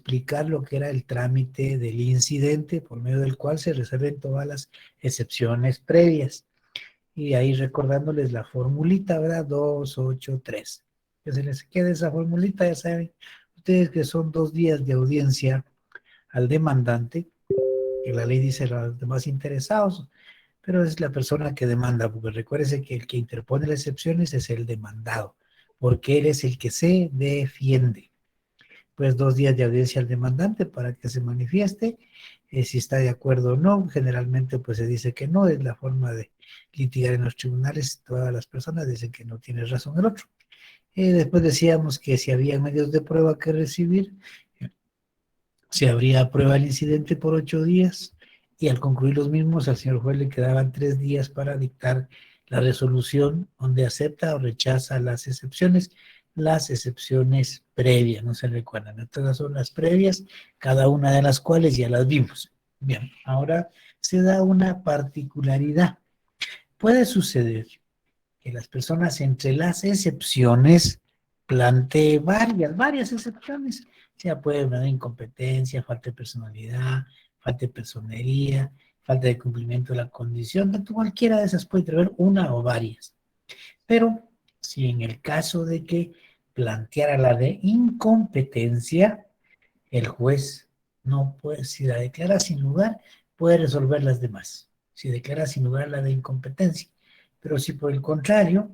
explicar lo que era el trámite del incidente por medio del cual se resuelven todas las excepciones previas. Y ahí recordándoles la formulita, ¿verdad? 283. Que se les quede esa formulita, ya saben ustedes que son 2 días de audiencia al demandante, que la ley dice los demás interesados, pero es la persona que demanda, porque recuérdese que el que interpone las excepciones es el demandado, porque él es el que se defiende. Pues 2 días de audiencia al demandante para que se manifieste, si está de acuerdo o no. Generalmente pues se dice que no, es la forma de litigar en los tribunales, todas las personas dicen que no tiene razón el otro. Después decíamos que si había medios de prueba que recibir, se abría prueba el incidente por 8 días y al concluir los mismos al señor juez le quedaban 3 días para dictar la resolución donde acepta o rechaza las excepciones previas, no se recuerdan. Todas son las previas, cada una de las cuales ya las vimos. Bien, ahora se da una particularidad. Puede suceder que las personas entre las excepciones planteen varias excepciones. O sea, puede haber incompetencia, falta de personalidad, falta de personería, falta de cumplimiento de la condición, cualquiera de esas puede tener una o varias. Pero si en el caso de que planteara la de incompetencia, el juez no puede, si la declara sin lugar, puede resolver las demás. Si declara sin lugar la de incompetencia. Pero si por el contrario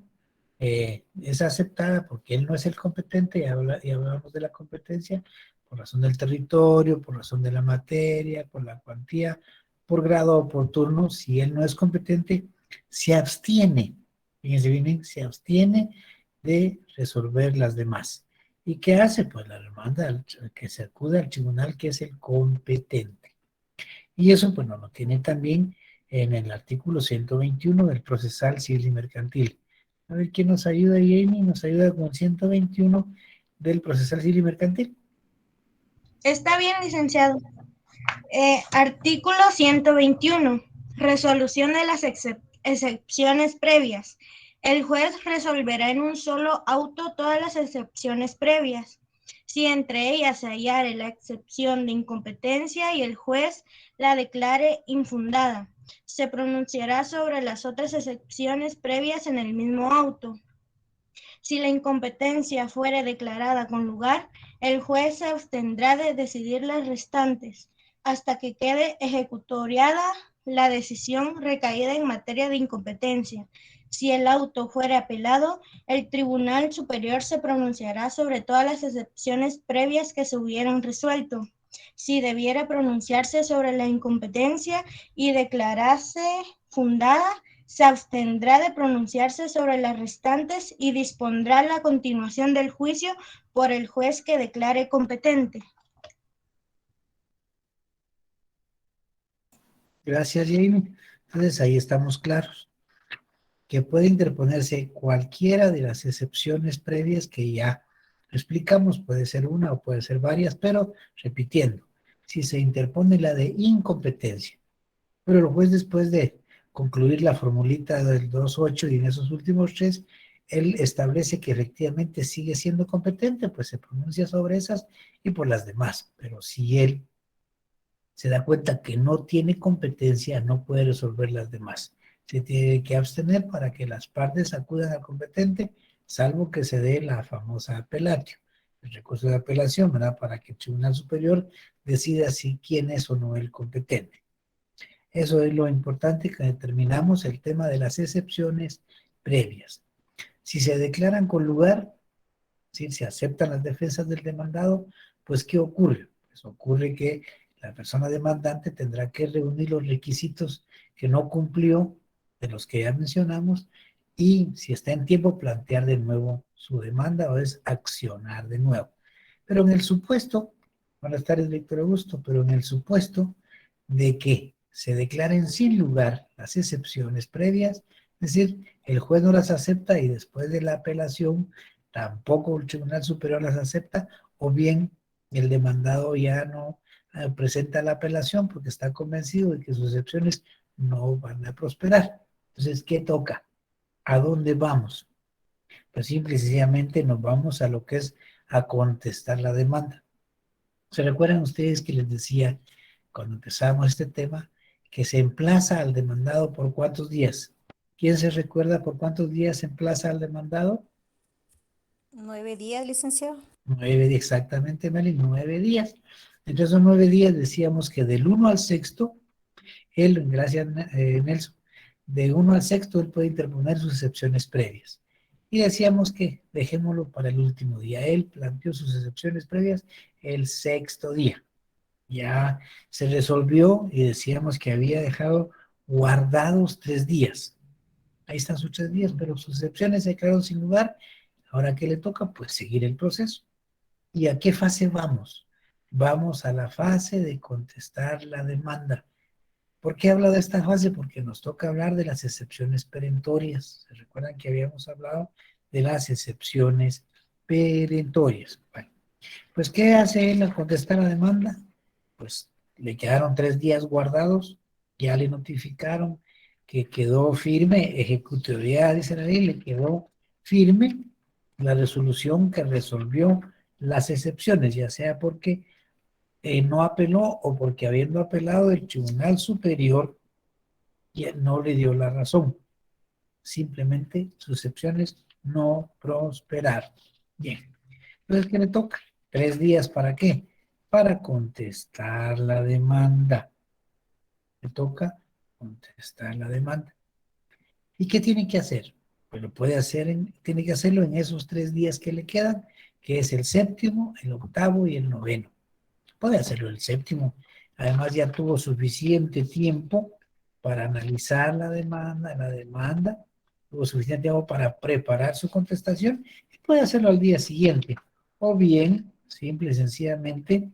es aceptada porque él no es el competente, y hablamos de la competencia, por razón del territorio, por razón de la materia, por la cuantía, por grado o por turno, si él no es competente, se abstiene. Fíjense bien, se abstiene de resolver las demás. ¿Y qué hace? Pues la demanda que se acude al tribunal que es el competente. Y eso, pues, no lo tiene también en el artículo 121 del procesal civil y mercantil. A ver, ¿quién nos ayuda, Jamie? Nos ayuda con 121 del procesal civil y mercantil. Está bien, licenciado. Artículo 121. Resolución de las excepciones previas. El juez resolverá en un solo auto todas las excepciones previas, si entre ellas se hallare la excepción de incompetencia y el juez la declare infundada. Se pronunciará sobre las otras excepciones previas en el mismo auto. Si la incompetencia fuere declarada con lugar, el juez se abstendrá de decidir las restantes hasta que quede ejecutoriada la decisión recaída en materia de incompetencia. Si el auto fuere apelado, el Tribunal Superior se pronunciará sobre todas las excepciones previas que se hubieran resuelto. Si debiera pronunciarse sobre la incompetencia y declararse fundada, se abstendrá de pronunciarse sobre las restantes y dispondrá la continuación del juicio por el juez que declare competente. Gracias, Jamie. Entonces ahí estamos claros, que puede interponerse cualquiera de las excepciones previas que ya explicamos, puede ser una o puede ser varias, pero repitiendo, si se interpone la de incompetencia, pero el juez después de concluir la formulita del 2.8 y en esos últimos 3, él establece que efectivamente sigue siendo competente, pues se pronuncia sobre esas y por las demás, pero si él se da cuenta que no tiene competencia, no puede resolver las demás. Se tiene que abstener para que las partes acudan al competente, salvo que se dé la famosa apelatio, el recurso de apelación, ¿verdad? Para que el Tribunal Superior decida si quién es o no el competente. Eso es lo importante, que determinamos el tema de las excepciones previas. Si se declaran con lugar, si se aceptan las defensas del demandado, pues ¿qué ocurre? Pues ocurre que la persona demandante tendrá que reunir los requisitos que no cumplió, de los que ya mencionamos, y si está en tiempo, plantear de nuevo su demanda o es accionar de nuevo. Pero en el supuesto, buenas tardes, Víctor Augusto, pero en el supuesto de que se declaren sin lugar las excepciones previas, es decir, el juez no las acepta y después de la apelación tampoco el Tribunal Superior las acepta, o bien el demandado ya no presenta la apelación porque está convencido de que sus excepciones no van a prosperar. Entonces, ¿qué toca? ¿A dónde vamos? Pues simple y sencillamente nos vamos a lo que es a contestar la demanda. ¿Se recuerdan ustedes que les decía cuando empezamos este tema que se emplaza al demandado por cuántos días? ¿Quién se recuerda por cuántos días se emplaza al demandado? 9 días, licenciado. 9 días, exactamente, Meli, 9 días. Entre esos 9 días decíamos que del 1 al sexto, él, gracias Nelson, de 1 al sexto él puede interponer sus excepciones previas. Y decíamos que dejémoslo para el último día. Él planteó sus excepciones previas el sexto día. Ya se resolvió y decíamos que había dejado guardados 3 días. Ahí están sus 3 días, pero sus excepciones se quedaron sin lugar. Ahora, ¿qué le toca? Pues seguir el proceso. ¿Y a qué fase vamos? Vamos a la fase de contestar la demanda. ¿Por qué hablo de esta fase? Porque nos toca hablar de las excepciones perentorias. ¿Se recuerdan que habíamos hablado de las excepciones perentorias? Bueno, pues ¿qué hace él al contestar la demanda? Pues le quedaron 3 días guardados, ya le notificaron que quedó firme, ejecutoriedad, dice la ley, le quedó firme la resolución que resolvió las excepciones, ya sea porque no apeló o porque habiendo apelado el Tribunal Superior ya no le dio la razón. Simplemente sus excepciones no prosperaron. Bien, entonces, ¿qué le toca? 3 días, ¿para qué? Para contestar la demanda. Le toca contestar la demanda. ¿Y qué tiene que hacer? Pues lo puede hacer, tiene que hacerlo en esos 3 días que le quedan, que es el séptimo, el octavo y el noveno. Puede hacerlo el séptimo. Además ya tuvo suficiente tiempo para analizar la demanda, tuvo suficiente tiempo para preparar su contestación y puede hacerlo al día siguiente. O bien, simple y sencillamente,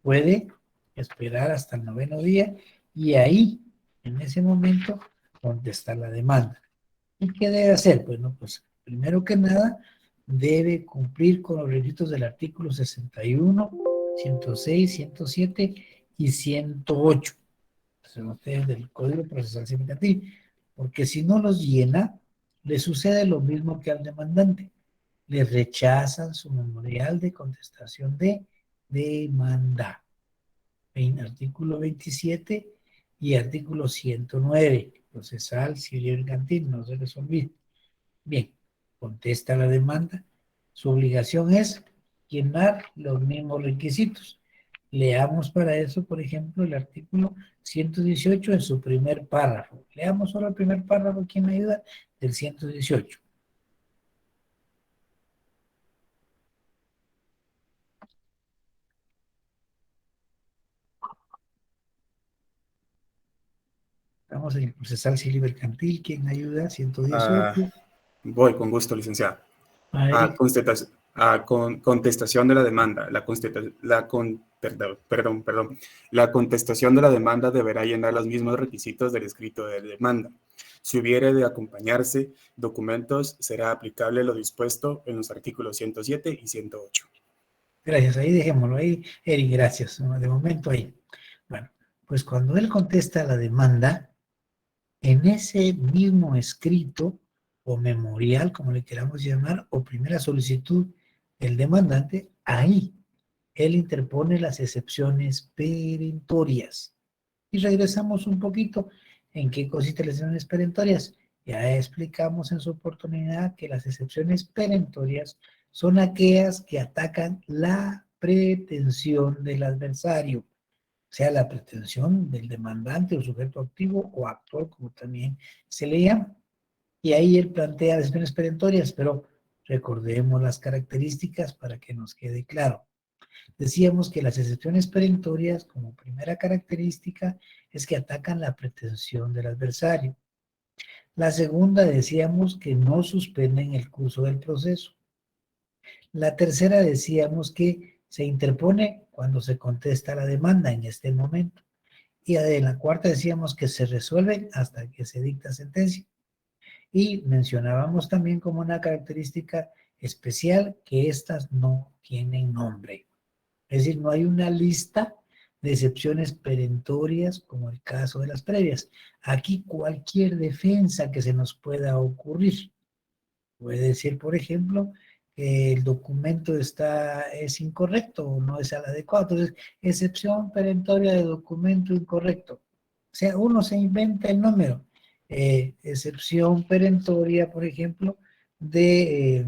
puede esperar hasta el noveno día y ahí, en ese momento, contestar la demanda. ¿Y qué debe hacer? Bueno, pues primero que nada, debe cumplir con los requisitos del artículo 61, 106, 107 y 108, son ustedes del Código Procesal Civil Mercantil, porque si no los llena, le sucede lo mismo que al demandante. Le rechazan su memorial de contestación de demanda. Artículo 27 y artículo 109, procesal civil mercantil, no se les olvide. Bien, contesta la demanda. Su obligación es llenar los mismos requisitos. Leamos para eso, por ejemplo, el artículo 118 en su primer párrafo. Leamos solo el primer párrafo, ¿quién me ayuda? Del 118. Estamos en el procesal civil mercantil, ¿quién ayuda? 118. Voy, con gusto, licenciado. Eric. Contestación de la demanda. La contestación de la demanda deberá llenar los mismos requisitos del escrito de demanda. Si hubiere de acompañarse documentos, será aplicable lo dispuesto en los artículos 107 y 108. Gracias, ahí dejémoslo, ahí, Eric, gracias. De momento ahí. Bueno, pues cuando él contesta la demanda, en ese mismo escrito o memorial, como le queramos llamar, o primera solicitud del demandante, ahí él interpone las excepciones perentorias. Y regresamos un poquito en qué consisten las excepciones perentorias. Ya explicamos en su oportunidad que las excepciones perentorias son aquellas que atacan la pretensión del adversario, sea la pretensión del demandante o sujeto activo o actor, como también se le llama. Y ahí él plantea las excepciones perentorias, pero recordemos las características para que nos quede claro. Decíamos que las excepciones perentorias, como primera característica, es que atacan la pretensión del adversario. La segunda, decíamos que no suspenden el curso del proceso. La tercera, decíamos que se interpone cuando se contesta la demanda en este momento. Y en la cuarta decíamos que se resuelve hasta que se dicta sentencia. Y mencionábamos también como una característica especial que estas no tienen nombre. Es decir, no hay una lista de excepciones perentorias como el caso de las previas. Aquí cualquier defensa que se nos pueda ocurrir. Puede decir, por ejemplo, que el documento es incorrecto o no es el adecuado. Entonces, excepción perentoria de documento incorrecto. O sea, uno se inventa el número. Excepción perentoria, por ejemplo, de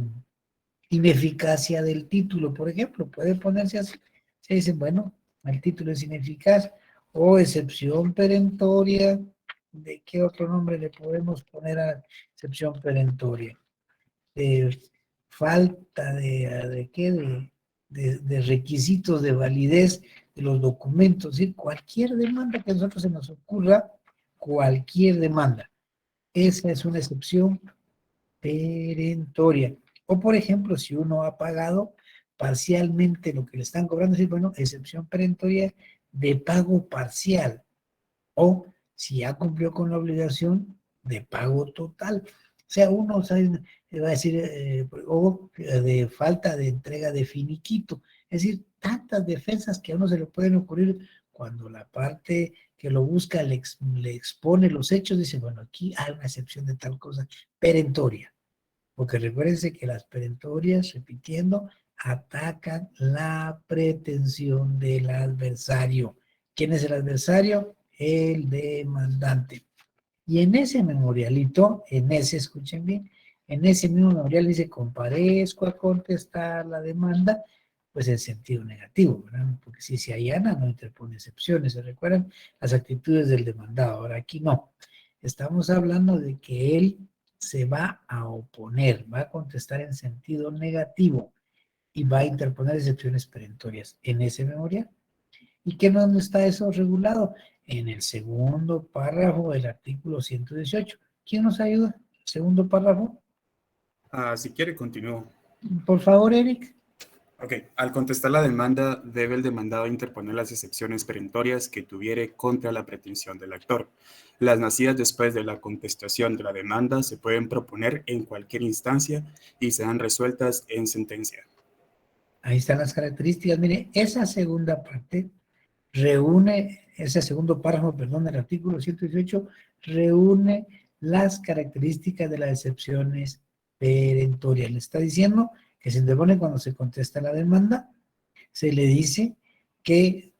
ineficacia del título, por ejemplo, puede ponerse así. Se dice, bueno, el título es ineficaz, o excepción perentoria, ¿de qué otro nombre le podemos poner a excepción perentoria? Falta de qué, de requisitos de validez de los documentos, ¿sí? Cualquier demanda que a nosotros se nos ocurra, cualquier demanda, esa es una excepción perentoria. O por ejemplo, si uno ha pagado parcialmente lo que le están cobrando, sí, bueno, excepción perentoria de pago parcial. O si ya cumplió con la obligación de pago total. O sea, uno sabe, va a decir, o de falta de entrega de finiquito. Es decir, tantas defensas que a uno se le pueden ocurrir cuando la parte que lo busca le expone los hechos, dice, bueno, aquí hay una excepción de tal cosa perentoria. Porque recuérdense que las perentorias, repitiendo, atacan la pretensión del adversario. ¿Quién es el adversario? El demandante. Y en ese memorialito, escuchen bien, en ese mismo memorial dice, comparezco a contestar la demanda, pues en sentido negativo, ¿verdad? Porque si se allana, no interpone excepciones, ¿se recuerdan? Las actitudes del demandado. Ahora aquí no. Estamos hablando de que él se va a oponer, va a contestar en sentido negativo y va a interponer excepciones perentorias en ese memorial. ¿Y qué dónde está eso regulado? En el segundo párrafo del artículo 118. ¿Quién nos ayuda? Segundo párrafo. Si quiere, continúo. Por favor, Eric. Ok, al contestar la demanda, debe el demandado interponer las excepciones perentorias que tuviere contra la pretensión del actor. Las nacidas después de la contestación de la demanda se pueden proponer en cualquier instancia y serán resueltas en sentencia. Ahí están las características. Mire, esa segunda parte reúne, ese segundo párrafo, perdón, del artículo 118, reúne las características de las excepciones perentorias. Le está diciendo que se interpone cuando se contesta la demanda, se le dice que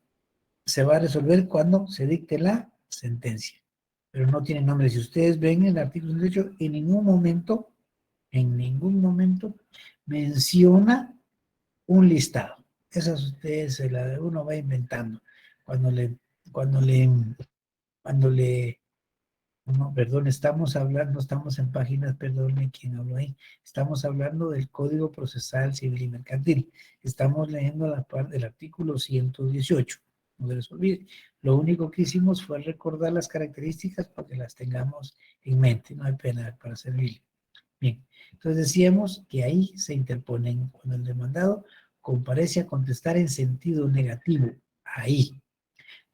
se va a resolver cuando se dicte la sentencia, pero no tiene nombre. Si ustedes ven en el artículo 118, en ningún momento menciona un listado. Esas ustedes uno va inventando. Cuando le, cuando le, cuando le, no, perdón, estamos hablando, no estamos en páginas, perdón, quien habló ahí, estamos hablando del Código Procesal Civil y Mercantil. Estamos leyendo la parte del artículo 118. No se les olvide. Lo único que hicimos fue recordar las características para que las tengamos en mente. No hay pena para servirle. Bien, entonces decíamos que ahí se interponen cuando el demandado comparece a contestar en sentido negativo. Ahí.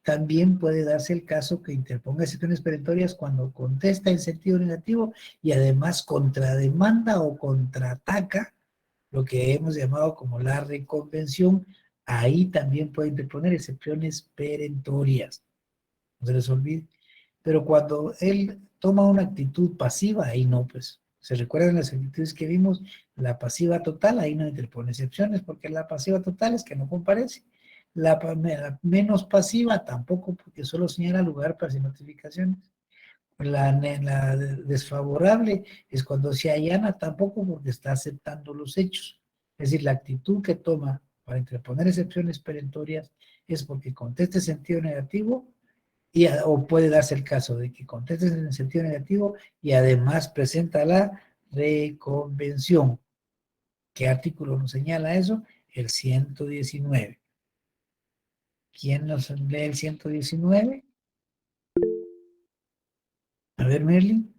También puede darse el caso que interponga excepciones perentorias cuando contesta en sentido negativo y además contrademanda o contraataca lo que hemos llamado como la reconvención. Ahí también puede interponer excepciones perentorias. No se les olvide. Pero cuando él toma una actitud pasiva, ahí no, pues. ¿Se recuerdan las actitudes que vimos? La pasiva total, ahí no interpone excepciones, porque la pasiva total es que no comparece. La menos pasiva tampoco, porque solo señala lugar para sin notificaciones. La desfavorable es cuando se allana, tampoco porque está aceptando los hechos. Es decir, la actitud que toma para interponer excepciones perentorias es porque contesta en sentido negativo o puede darse el caso de que contestes en el sentido negativo y además presenta la reconvención. ¿Qué artículo nos señala eso? El 119. ¿Quién nos lee el 119? A ver, Merlin.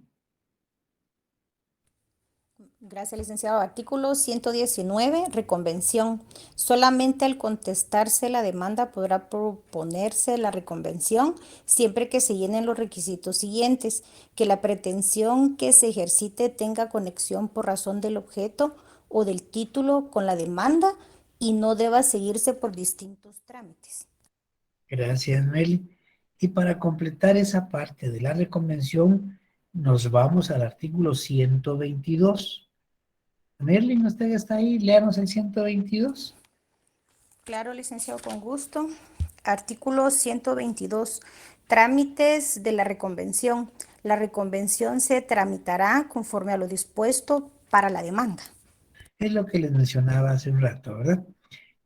Gracias, licenciado. Artículo 119, reconvención. Solamente al contestarse la demanda podrá proponerse la reconvención siempre que se llenen los requisitos siguientes: que la pretensión que se ejercite tenga conexión por razón del objeto o del título con la demanda y no deba seguirse por distintos trámites. Gracias, Merlin. Y para completar esa parte de la reconvención, nos vamos al artículo 122. Merlin, usted está ahí, léanos el 122. Claro, licenciado, con gusto. Artículo 122. Trámites de la reconvención. La reconvención se tramitará conforme a lo dispuesto para la demanda. Es lo que les mencionaba hace un rato, ¿verdad?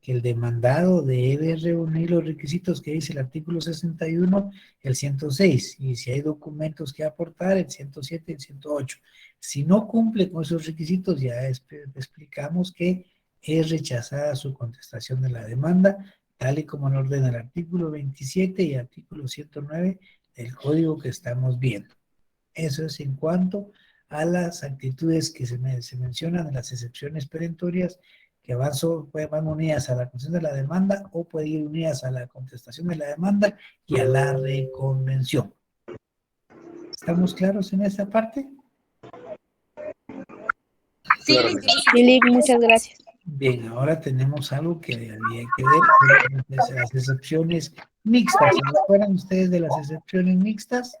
Que el demandado debe reunir los requisitos que dice el artículo 61, el 106, y si hay documentos que aportar, el 107 y el 108. Si no cumple con esos requisitos, ya explicamos que es rechazada su contestación de la demanda, tal y como nos ordena el artículo 27 y artículo 109 del código que estamos viendo. Eso es en cuanto a las actitudes que se mencionan en las excepciones perentorias que van unidas a la concesión de la demanda o pueden ir unidas a la contestación de la demanda y a la reconvención. ¿Estamos claros en esa parte? Sí, Claro, licenciado. Lili, muchas gracias. Bien, ahora tenemos algo que había que ver, las excepciones mixtas. ¿Se acuerdan ustedes de las excepciones mixtas?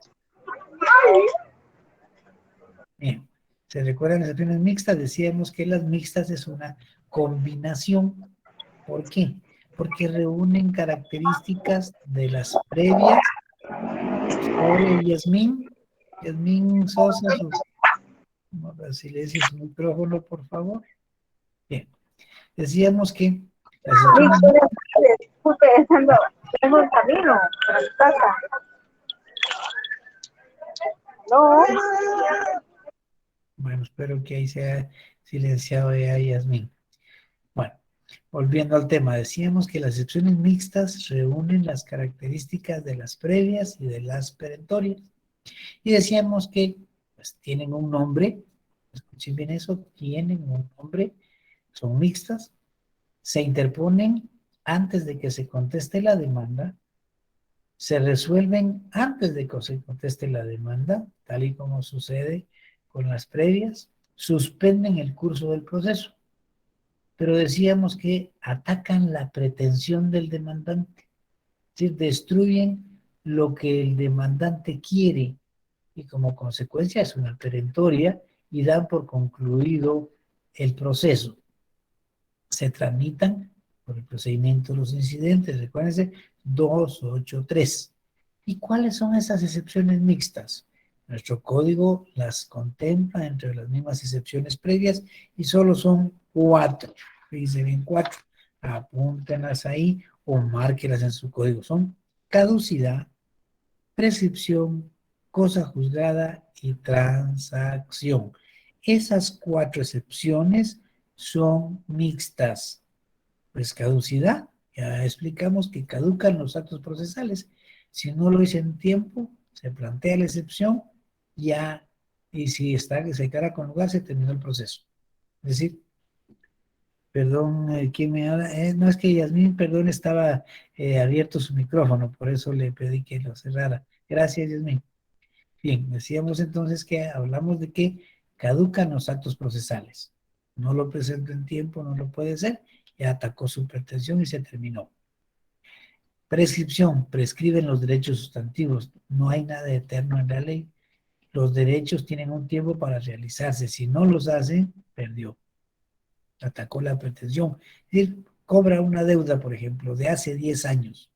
Bien, ¿se recuerdan las excepciones mixtas? Decíamos que las mixtas es una combinación. ¿Por qué? Porque reúnen características de las previas. Yasmín, Yasmín Sosa, vamos a ver si le dice su micrófono, por favor. Bien, decíamos que las excepciones Disculpe, tengo el camino para mi casa. No. bueno, espero que ahí sea silenciado ya Yasmín. Bueno, volviendo al tema, decíamos que las excepciones mixtas reúnen las características de las previas y de las perentorias. Y decíamos que pues, tienen un nombre, escuchen bien eso, tienen un nombre, son mixtas, se interponen antes de que se conteste la demanda, se resuelven antes de que se conteste la demanda, tal y como sucede con las previas, suspenden el curso del proceso. Pero decíamos que atacan la pretensión del demandante, es decir, destruyen lo que el demandante quiere y como consecuencia es una perentoria y dan por concluido el proceso. Se tramitan por el procedimiento de los incidentes, recuérdense, 283. ¿Y cuáles son esas excepciones mixtas? Nuestro código las contempla entre las mismas excepciones previas y solo son 4. Fíjense bien, 4. Apúntenlas ahí o márquelas en su código. Son caducidad, prescripción, cosa juzgada y transacción. Esas 4 excepciones son mixtas. Pues caducidad, ya explicamos que caducan los actos procesales. Si no lo hice en tiempo, se plantea la excepción, ya, y si está que se queda con lugar, se terminó el proceso. Es decir, perdón, ¿quién me habla? No es que Yasmín, perdón, estaba abierto su micrófono, por eso le pedí que lo cerrara. Gracias, Yasmín. Bien, decíamos entonces que hablamos de que caducan los actos procesales. No lo presento en tiempo, no lo puede ser, ya atacó su pretensión y se terminó. Prescripción, prescriben los derechos sustantivos. No hay nada eterno en la ley. Los derechos tienen un tiempo para realizarse. Si no los hace, perdió. Atacó la pretensión. Es decir, cobra una deuda, por ejemplo, de hace 10 años.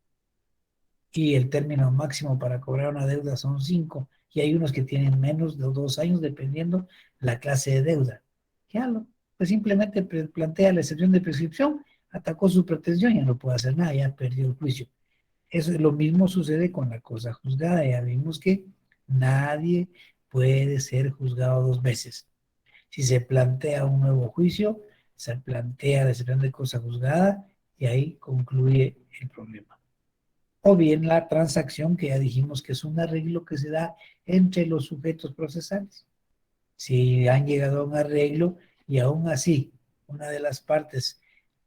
Y el término máximo para cobrar una deuda son 5, y hay unos que tienen menos de 2 años dependiendo la clase de deuda. Ya pues simplemente plantea la excepción de prescripción, atacó su pretensión, ya no puede hacer nada, ya perdió el juicio. Eso es lo mismo sucede con la cosa juzgada, ya vimos que nadie puede ser juzgado 2 veces. Si se plantea un nuevo juicio, se plantea la excepción de cosa juzgada y ahí concluye el problema. O bien la transacción, que ya dijimos que es un arreglo que se da entre los sujetos procesales. Si han llegado a un arreglo y aún así una de las partes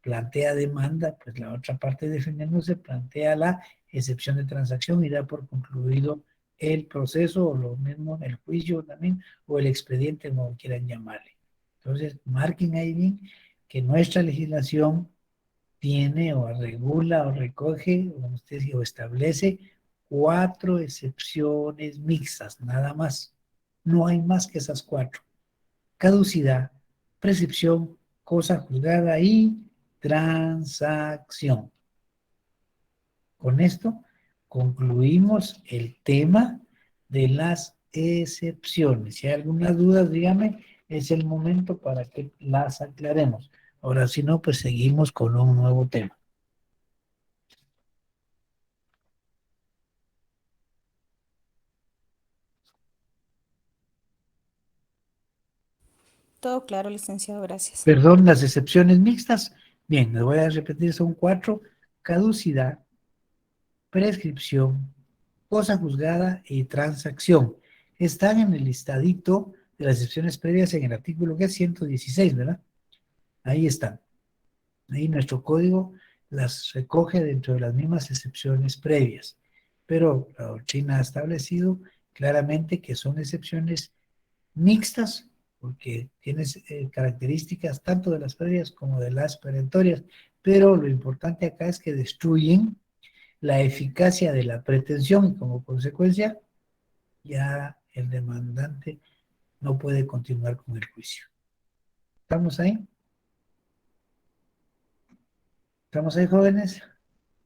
plantea demanda, pues la otra parte defendiéndose plantea la excepción de transacción y da por concluido el proceso o lo mismo el juicio también o el expediente, como quieran llamarle. Entonces, marquen ahí bien que nuestra legislación tiene o regula o recoge, como usted dice, o establece 4 excepciones mixtas, nada más. No hay más que esas 4. Caducidad, prescripción, cosa juzgada y transacción. Con esto concluimos el tema de las excepciones. Si hay alguna duda, dígame, es el momento para que las aclaremos. Ahora, si no, pues seguimos con un nuevo tema. Todo claro, licenciado, gracias. Perdón, las excepciones mixtas. Bien, les voy a repetir, son 4. Caducidad, prescripción, cosa juzgada y transacción. Están en el listadito de las excepciones previas en el artículo que es 116, ¿verdad? Ahí están. Ahí nuestro código las recoge dentro de las mismas excepciones previas. Pero la doctrina ha establecido claramente que son excepciones mixtas, porque tiene características tanto de las previas como de las perentorias, pero lo importante acá es que destruyen la eficacia de la pretensión y como consecuencia ya el demandante no puede continuar con el juicio. ¿Estamos ahí? ¿Estamos ahí, jóvenes?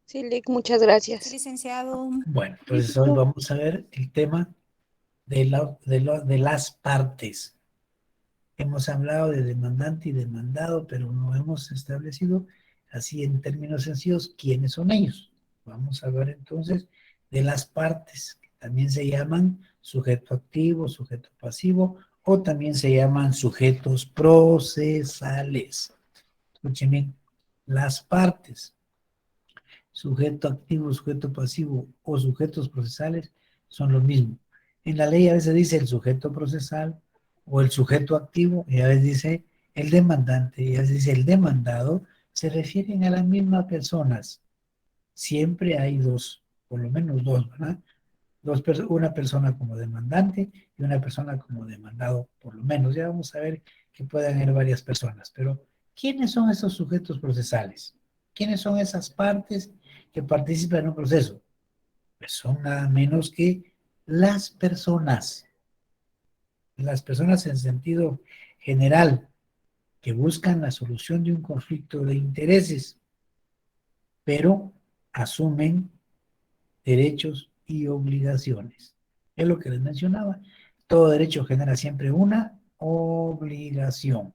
Sí, Lick, muchas Sí, gracias. licenciado. Bueno, entonces hoy vamos a ver el tema de las partes. Hemos hablado de demandante y demandado, pero no hemos establecido así en términos sencillos quiénes son ellos. Vamos a ver entonces de las partes, que también se llaman sujeto activo, sujeto pasivo, o también se llaman sujetos procesales. Escuchen bien, las partes, sujeto activo, sujeto pasivo o sujetos procesales son lo mismo. En la ley a veces dice el sujeto procesal o el sujeto activo, y a veces dice el demandante, y a veces dice el demandado, se refieren a las mismas personas. Siempre hay dos, por lo menos dos, ¿verdad? Una persona como demandante y una persona como demandado, por lo menos. Ya vamos a ver que pueden haber varias personas, pero ¿quiénes son esos sujetos procesales? ¿Quiénes son esas partes que participan en un proceso? Pues son nada menos que las personas en sentido general, que buscan la solución de un conflicto de intereses, pero asumen derechos y obligaciones. Es lo que les mencionaba. Todo derecho genera siempre una obligación.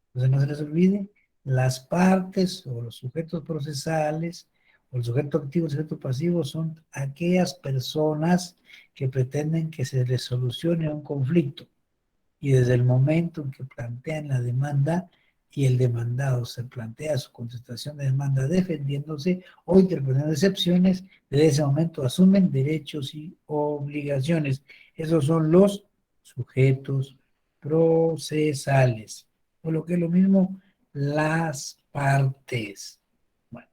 Entonces no se les olvide, las partes o los sujetos procesales o el sujeto activo y el sujeto pasivo son aquellas personas que pretenden que se les solucione un conflicto. Y desde el momento en que plantean la demanda y el demandado se plantea su contestación de demanda defendiéndose o interpretando excepciones, desde ese momento asumen derechos y obligaciones. Esos son los sujetos procesales. O lo que es lo mismo, las partes. Bueno,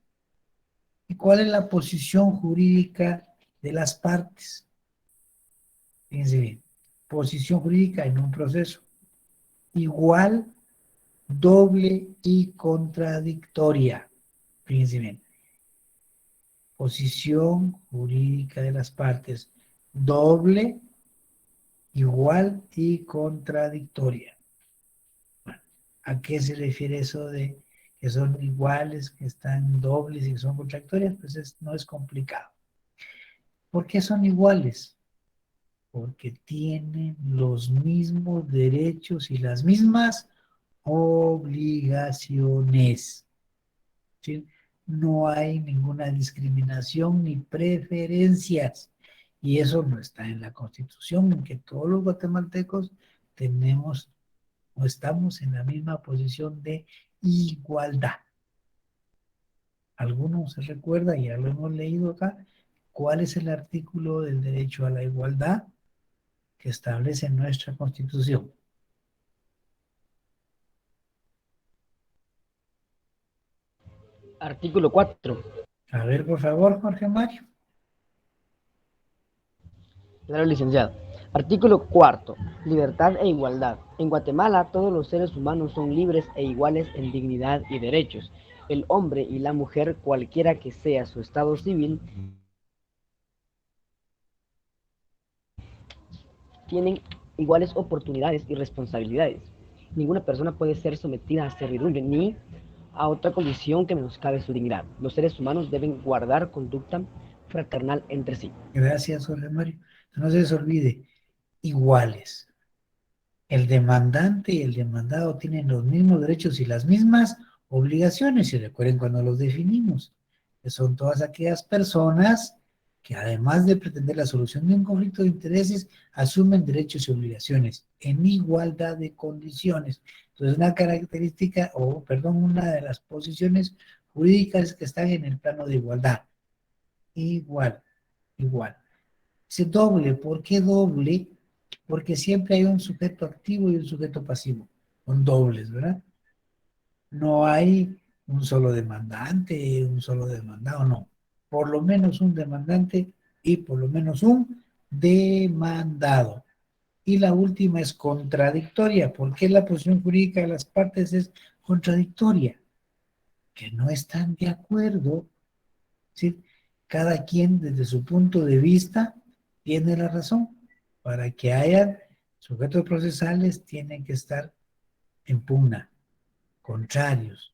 ¿y cuál es la posición jurídica de las partes? Fíjense bien, posición jurídica en un proceso. Igual, doble y contradictoria. Fíjense bien. Posición jurídica de las partes. Doble, igual y contradictoria. Bueno, ¿a qué se refiere eso de que son iguales, que están dobles y que son contradictorias? Pues no es complicado. ¿Por qué son iguales? Porque tienen los mismos derechos y las mismas obligaciones. ¿Sí? No hay ninguna discriminación ni preferencias. Y eso no está en la Constitución, en que todos los guatemaltecos tenemos o estamos en la misma posición de igualdad. ¿Alguno se recuerda, ya lo hemos leído acá, cuál es el artículo del derecho a la igualdad que establece nuestra Constitución? Artículo 4. A ver, por favor, Jorge Mario. Claro, licenciado. Artículo 4. Libertad e igualdad. En Guatemala todos los seres humanos son libres e iguales en dignidad y derechos. El hombre y la mujer, cualquiera que sea su estado civil, tienen iguales oportunidades y responsabilidades. Ninguna persona puede ser sometida a servidumbre ni a otra condición que menoscabe su dignidad. Los seres humanos deben guardar conducta fraternal entre sí. Gracias, Jorge Mario. No se les olvide, iguales. El demandante y el demandado tienen los mismos derechos y las mismas obligaciones, y recuerden cuando los definimos, que son todas aquellas personas que además de pretender la solución de un conflicto de intereses, asumen derechos y obligaciones en igualdad de condiciones. Entonces, una característica, una de las posiciones jurídicas que están en el plano de igualdad. Igual, igual. Dice doble, ¿por qué doble? Porque siempre hay un sujeto activo y un sujeto pasivo, son dobles, ¿verdad? No hay un solo demandante, un solo demandado, no. Por lo menos un demandante y por lo menos un demandado. Y la última es contradictoria. ¿Por qué la posición jurídica de las partes es contradictoria? Que no están de acuerdo. ¿Sí? Cada quien desde su punto de vista tiene la razón. Para que haya sujetos procesales tienen que estar en pugna, contrarios.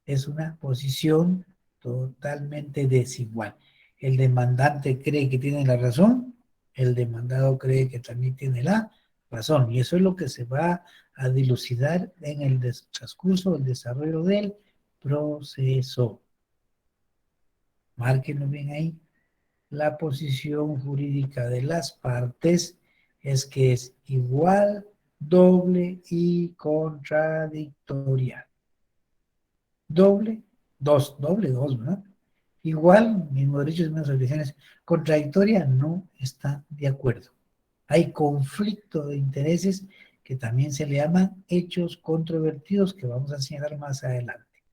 Es una posición totalmente desigual. El demandante cree que tiene la razón, el demandado cree que también tiene la razón. Y eso es lo que se va a dilucidar en el transcurso del desarrollo del proceso. Márquenlo bien ahí. La posición jurídica de las partes es que es igual, doble y contradictoria. Doble, dos, ¿verdad? Igual, mismos derechos y mismas obligaciones. Contradictoria, no está de acuerdo. Hay conflicto de intereses que también se le llaman hechos controvertidos que vamos a señalar más adelante.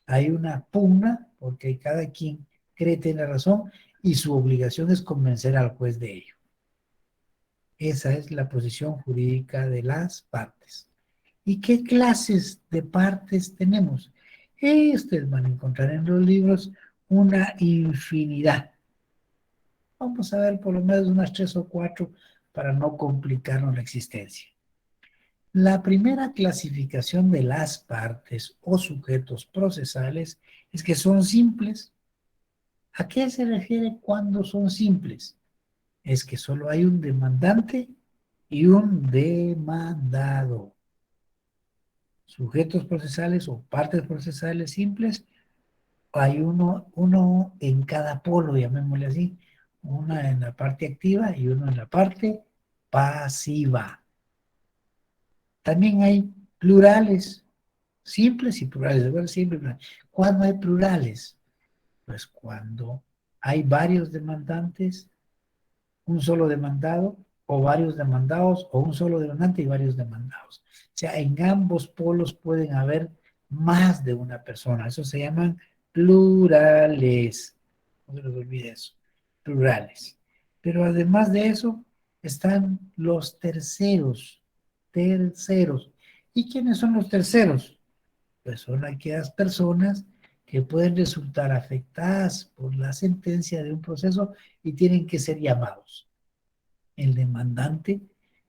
Hay una pugna porque cada quien cree tener razón y su obligación es convencer al juez de ello. Esa es la posición jurídica de las partes. ¿Y qué clases de partes tenemos? Ustedes van a encontrar en los libros una infinidad. Vamos a ver por lo menos unas 3 o 4 para no complicarnos la existencia. La primera clasificación de las partes o sujetos procesales es que son simples. ¿A qué se refiere cuando son simples? Es que solo hay un demandante y un demandado. Sujetos procesales o partes procesales simples, hay uno en cada polo, llamémosle así, una en la parte activa y uno en la parte pasiva. También hay plurales, simples y plurales. Bueno, simple, plural. ¿Cuándo hay plurales? Pues cuando hay varios demandantes, un solo demandado, o varios demandados, o un solo demandante y varios demandados. O sea, en ambos polos pueden haber más de una persona. Eso se llaman plurales. No se les olvide eso. Plurales. Pero además de eso, están los terceros. Terceros. ¿Y quiénes son los terceros? Pues son aquellas personas que pueden resultar afectadas por la sentencia de un proceso y tienen que ser llamados. El demandante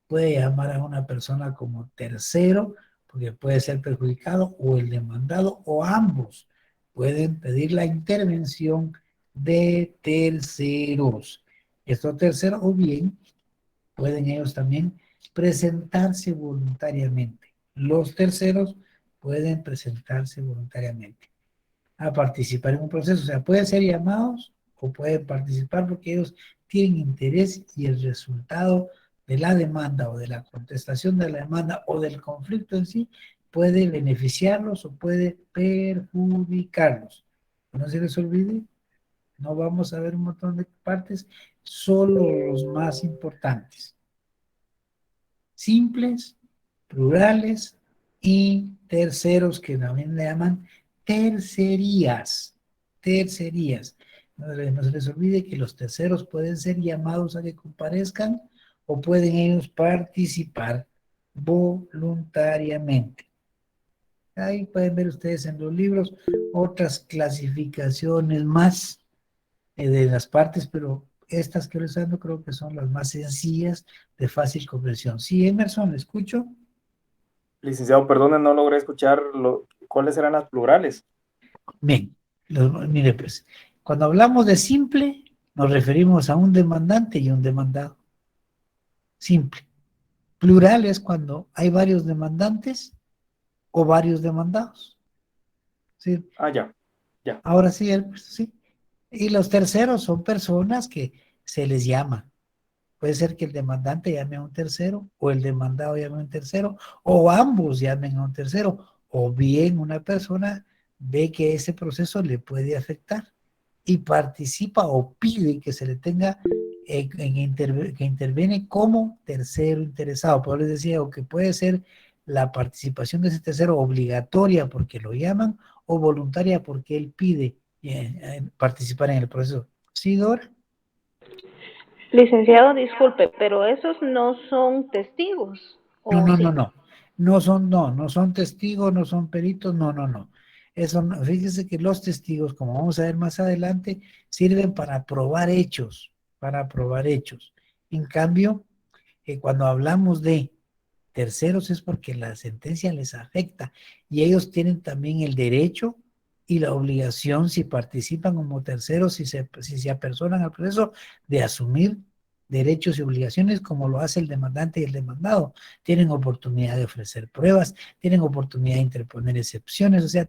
puede llamar a una persona como tercero porque puede ser perjudicado, o el demandado, o ambos pueden pedir la intervención de terceros. Estos terceros, o bien pueden ellos también presentarse voluntariamente. Los terceros pueden presentarse voluntariamente a participar en un proceso. O sea, pueden ser llamados o pueden participar porque ellos tienen interés y el resultado de la demanda o de la contestación de la demanda o del conflicto en sí puede beneficiarlos o puede perjudicarlos. No se les olvide, no vamos a ver un montón de partes, solo los más importantes. Simples, plurales y terceros, que también le llaman tercerías. Tercerías. No se les olvide que los terceros pueden ser llamados a que comparezcan o pueden ellos participar voluntariamente. Ahí pueden ver ustedes en los libros otras clasificaciones más de las partes, pero estas que les dando creo que son las más sencillas, de fácil comprensión. Sí, Emerson, ¿le escucho? Licenciado, perdone, no logré escuchar cuáles eran las plurales. Bien, mire pues, cuando hablamos de simple, nos referimos a un demandante y un demandado. Simple. Plural es cuando hay varios demandantes o varios demandados. ¿Sí? Ah, ya. Ahora sí, pues, sí. Y los terceros son personas que se les llama. Puede ser que el demandante llame a un tercero, o el demandado llame a un tercero, o ambos llamen a un tercero, o bien una persona ve que ese proceso le puede afectar y participa o pide que se le tenga que interviene como tercero interesado. Por eso les decía, o que puede ser la participación de ese tercero obligatoria porque lo llaman, o voluntaria porque él pide participar en el proceso. ¿Sí, Dora? Licenciado, disculpe, pero esos no son testigos, No, ¿o no, no, sí? no. No son testigos, no son peritos, no. Eso, fíjese que los testigos, como vamos a ver más adelante, sirven para probar hechos, para probar hechos. En cambio, cuando hablamos de terceros es porque la sentencia les afecta y ellos tienen también el derecho y la obligación, si participan como terceros, si se apersonan al proceso, de asumir derechos y obligaciones como lo hace el demandante y el demandado. Tienen oportunidad de ofrecer pruebas, tienen oportunidad de interponer excepciones, o sea,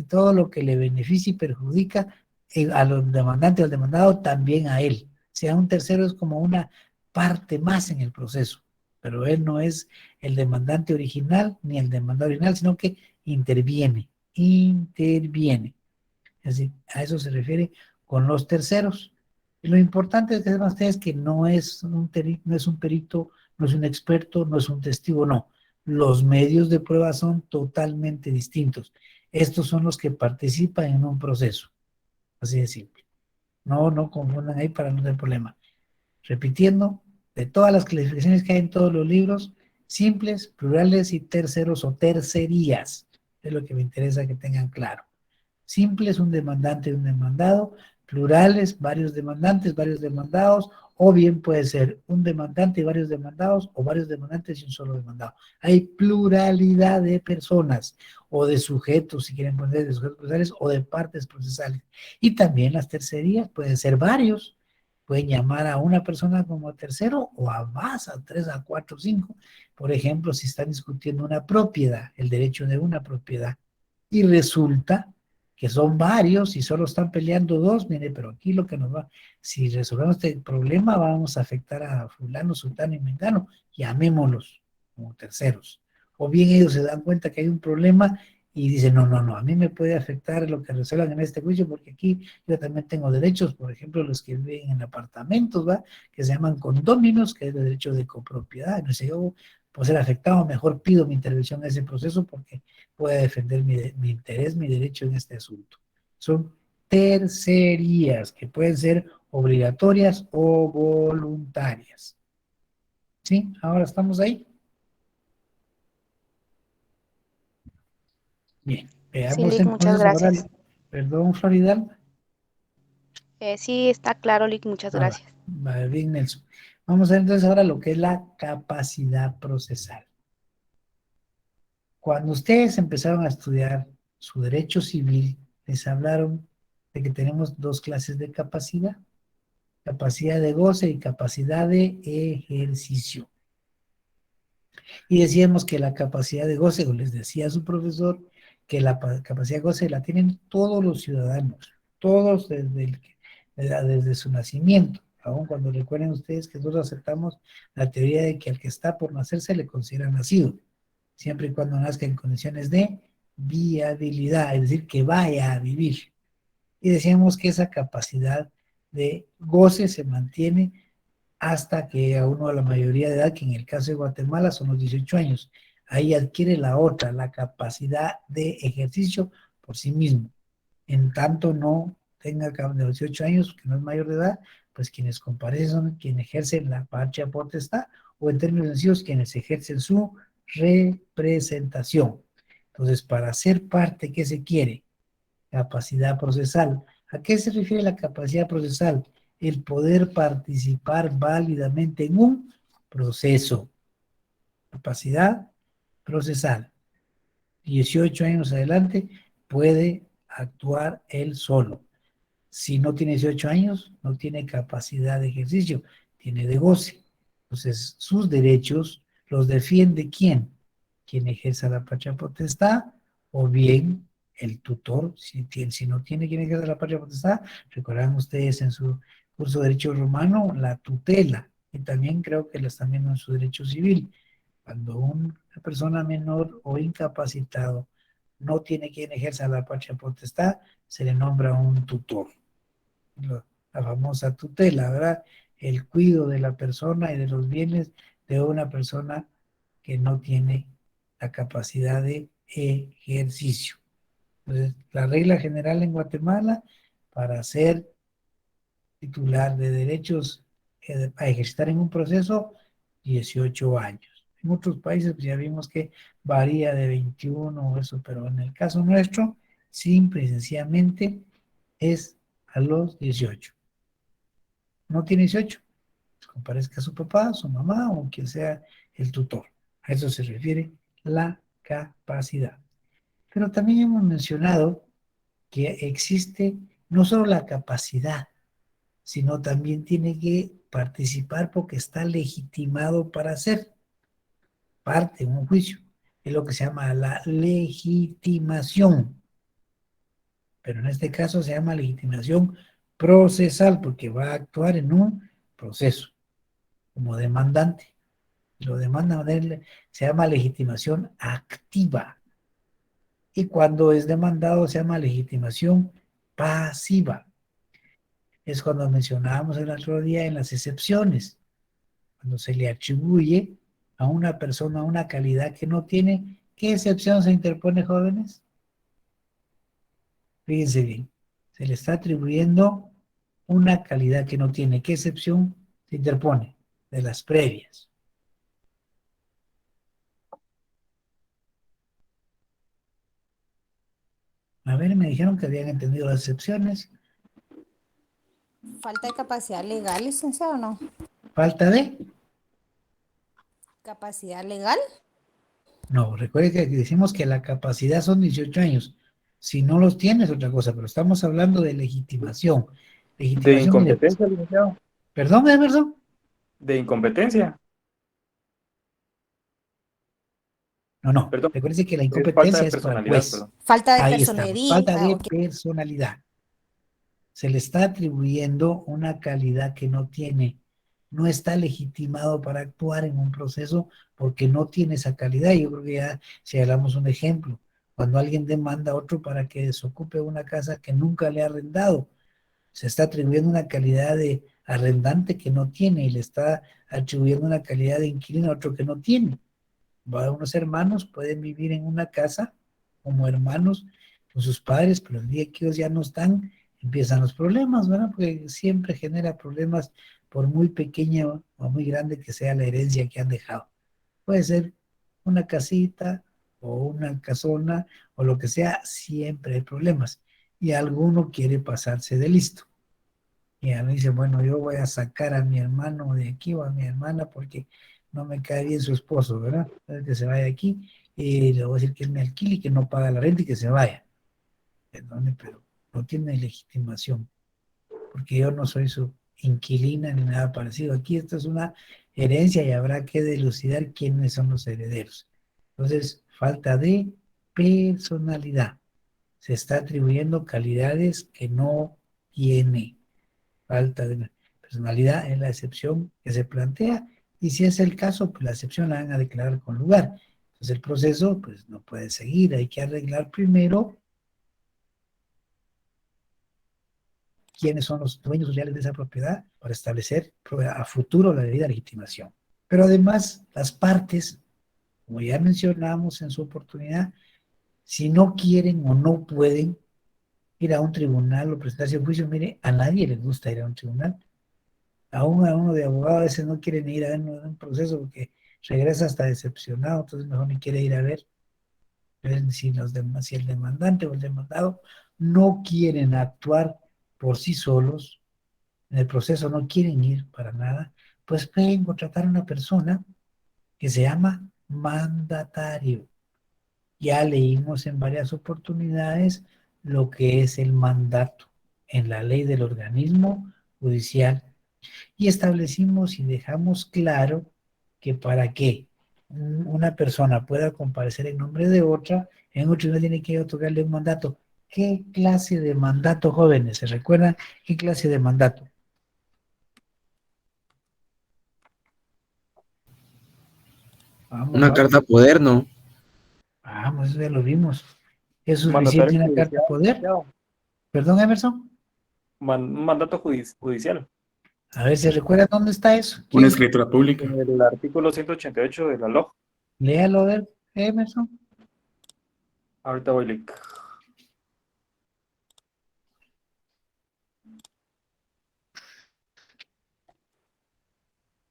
todo lo que le beneficia y perjudica a los demandantes o al demandado, también a él. O sea, un tercero es como una parte más en el proceso, pero él no es el demandante original ni el demandado original, sino que interviene. Es decir, a eso se refiere con los terceros. Y lo importante es que sepan ustedes que no es un perito, no es un experto, no es un testigo, no. Los medios de prueba son totalmente distintos. Estos son los que participan en un proceso. Así de simple. No confundan ahí para no tener problema. Repitiendo, de todas las clasificaciones que hay en todos los libros, simples, plurales y terceros o tercerías. Es lo que me interesa que tengan claro. Simples, un demandante y un demandado. Plurales, varios demandantes, varios demandados. O bien puede ser un demandante y varios demandados, o varios demandantes y un solo demandado. Hay pluralidad de personas, o de sujetos, si quieren poner de sujetos procesales, o de partes procesales. Y también las tercerías pueden ser varios. Pueden llamar a una persona como tercero o a más, a 3, a 4, 5. Por ejemplo, si están discutiendo una propiedad, el derecho de una propiedad, y resulta que son varios y solo están peleando dos, mire, pero aquí lo que nos va, si resolvemos este problema, vamos a afectar a fulano, sultano y mengano, llamémoslos como terceros. O bien ellos se dan cuenta que hay un problema y dicen, no, a mí me puede afectar lo que resuelvan en este juicio, porque aquí yo también tengo derechos, por ejemplo, los que viven en apartamentos, ¿va? Que se llaman condóminos, que es el derecho de copropiedad. Entonces yo, por ser afectado, mejor pido mi intervención en ese proceso porque pueda defender mi interés, mi derecho en este asunto. Son tercerías que pueden ser obligatorias o voluntarias. ¿Sí? Ahora estamos ahí. Bien, Sí, veamos Lick, muchas entonces ahora, gracias. perdón, Floridal. Sí, está claro, Lick, muchas gracias. Va bien, Nelson. Vamos a ver entonces ahora lo que es la capacidad procesal. Cuando ustedes empezaron a estudiar su derecho civil, les hablaron de que tenemos dos clases de capacidad: capacidad de goce y capacidad de ejercicio. Y decíamos que la capacidad de goce, o les decía su profesor, que la capacidad de goce la tienen todos los ciudadanos, todos desde su nacimiento. Aún cuando recuerden ustedes que nosotros aceptamos la teoría de que al que está por nacer se le considera nacido, siempre y cuando nazca en condiciones de viabilidad, es decir, que vaya a vivir. Y decíamos que esa capacidad de goce se mantiene hasta que a uno a la mayoría de edad, que en el caso de Guatemala son los 18 años, ahí adquiere la otra, la capacidad de ejercicio por sí mismo. En tanto no tenga de los 18 años, que no es mayor de edad, pues quienes comparecen son quienes ejercen la patria potestad, o en términos sencillos, quienes ejercen su representación. Entonces, para ser parte, ¿qué se quiere? Capacidad procesal. ¿A qué se refiere la capacidad procesal? El poder participar válidamente en un proceso. Capacidad procesal. 18 años adelante puede actuar él solo. Si no tiene 18 años, no tiene capacidad de ejercicio, tiene de goce. Entonces, sus derechos los defiende ¿quién? Quien ejerza la patria potestad, o bien el tutor, si no tiene quien ejerza la patria potestad. Recordarán ustedes en su curso de Derecho Romano la tutela, y también creo que la están viendo en su derecho civil. Cuando una persona menor o incapacitado no tiene quien ejerza la patria potestad, se le nombra un tutor. La famosa tutela, ¿verdad? El cuidado de la persona y de los bienes de una persona que no tiene la capacidad de ejercicio. Entonces, la regla general en Guatemala, para ser titular de derechos a ejercitar en un proceso, 18 años. En otros países pues ya vimos que varía de 21 o eso, pero en el caso nuestro, simple y sencillamente es a los 18. No tiene 18, pues comparezca a su papá, su mamá o quien sea el tutor. A eso se refiere la capacidad. Pero también hemos mencionado que existe no solo la capacidad, sino también tiene que participar porque está legitimado para ser parte en un juicio. Es lo que se llama la legitimación. Pero en este caso se llama legitimación procesal porque va a actuar en un proceso como demandante. Lo demanda, se llama legitimación activa. Y cuando es demandado se llama legitimación pasiva. Es cuando mencionábamos el otro día en las excepciones, cuando se le atribuye a una persona una calidad que no tiene. ¿Qué excepción se interpone, jóvenes? Fíjense bien, se le está atribuyendo una calidad que no tiene. ¿Qué excepción se interpone? De las previas. A ver, me dijeron que habían entendido las excepciones. Falta de capacidad legal, licenciado, ¿no? ¿Falta de? ¿Capacidad legal? No, recuerde que decimos que la capacidad son 18 años. Si no los tienes, otra cosa, pero estamos hablando de legitimación. ¿De Legitimación, mire, incompetencia, licenciado? perdón, Emerson. ¿De incompetencia? No. Perdón, Recuerde que la es falta incompetencia de es para el personalidad, juez. perdón. Falta de Ahí estamos. Falta personería. de Ok. personalidad. Se le está atribuyendo una calidad que no tiene. No está legitimado para actuar en un proceso porque no tiene esa calidad. Yo creo que ya, si hablamos un ejemplo, cuando alguien demanda a otro para que desocupe una casa que nunca le ha arrendado, se está atribuyendo una calidad de arrendante que no tiene y le está atribuyendo una calidad de inquilino a otro que no tiene. Unos hermanos pueden vivir en una casa como hermanos con sus padres, pero el día que ellos ya no están, empiezan los problemas, ¿verdad? Porque siempre genera problemas por muy pequeña o muy grande que sea la herencia que han dejado. Puede ser una casita o una casona o lo que sea, siempre hay problemas. Y alguno quiere pasarse de listo. Y a mí dice, bueno, yo voy a sacar a mi hermano de aquí o a mi hermana porque no me cae bien su esposo, ¿verdad? Entonces, que se vaya aquí y le voy a decir que él me alquile y que no paga la renta y que se vaya. Perdone, pero no tiene legitimación, porque yo no soy su inquilina ni nada parecido. Aquí esto es una herencia y habrá que dilucidar quiénes son los herederos. Entonces, falta de personalidad. Se está atribuyendo calidades que no tiene. Falta de personalidad es la excepción que se plantea, y si es el caso, pues la excepción la van a declarar con lugar. Entonces el proceso pues no puede seguir, hay que arreglar primero quiénes son los dueños reales de esa propiedad para establecer a futuro la debida legitimación. Pero además las partes, como ya mencionamos en su oportunidad, si no quieren o no pueden ir a un tribunal o presentarse a un juicio, mire, a nadie le gusta ir a un tribunal. Aún a uno de abogado a veces no quiere ni ir a ver un proceso porque regresa hasta decepcionado, entonces mejor ni quiere ir a ver si si el demandante o el demandado no quieren actuar por sí solos, en el proceso no quieren ir para nada, pues pueden contratar a una persona que se llama mandatario. Ya leímos en varias oportunidades lo que es el mandato en la ley del organismo judicial y establecimos y dejamos claro que para que una persona pueda comparecer en nombre de otra, en un tribunal tiene que otorgarle un mandato. ¿Qué clase de mandato, jóvenes? ¿Se recuerdan qué clase de mandato? Vamos, Una vamos, carta poder, ¿no? vamos, eso ya lo vimos. ¿Es suficiente Mandatario una carta judicial, de poder? licenciado. Perdón, Emerson. Un mandato judicial. A ver, ¿se recuerda dónde está eso? Una ¿Quién? escritura pública. En el artículo 188 de la LOG. Léalo, a ver, Emerson. Ahorita voy, Lick.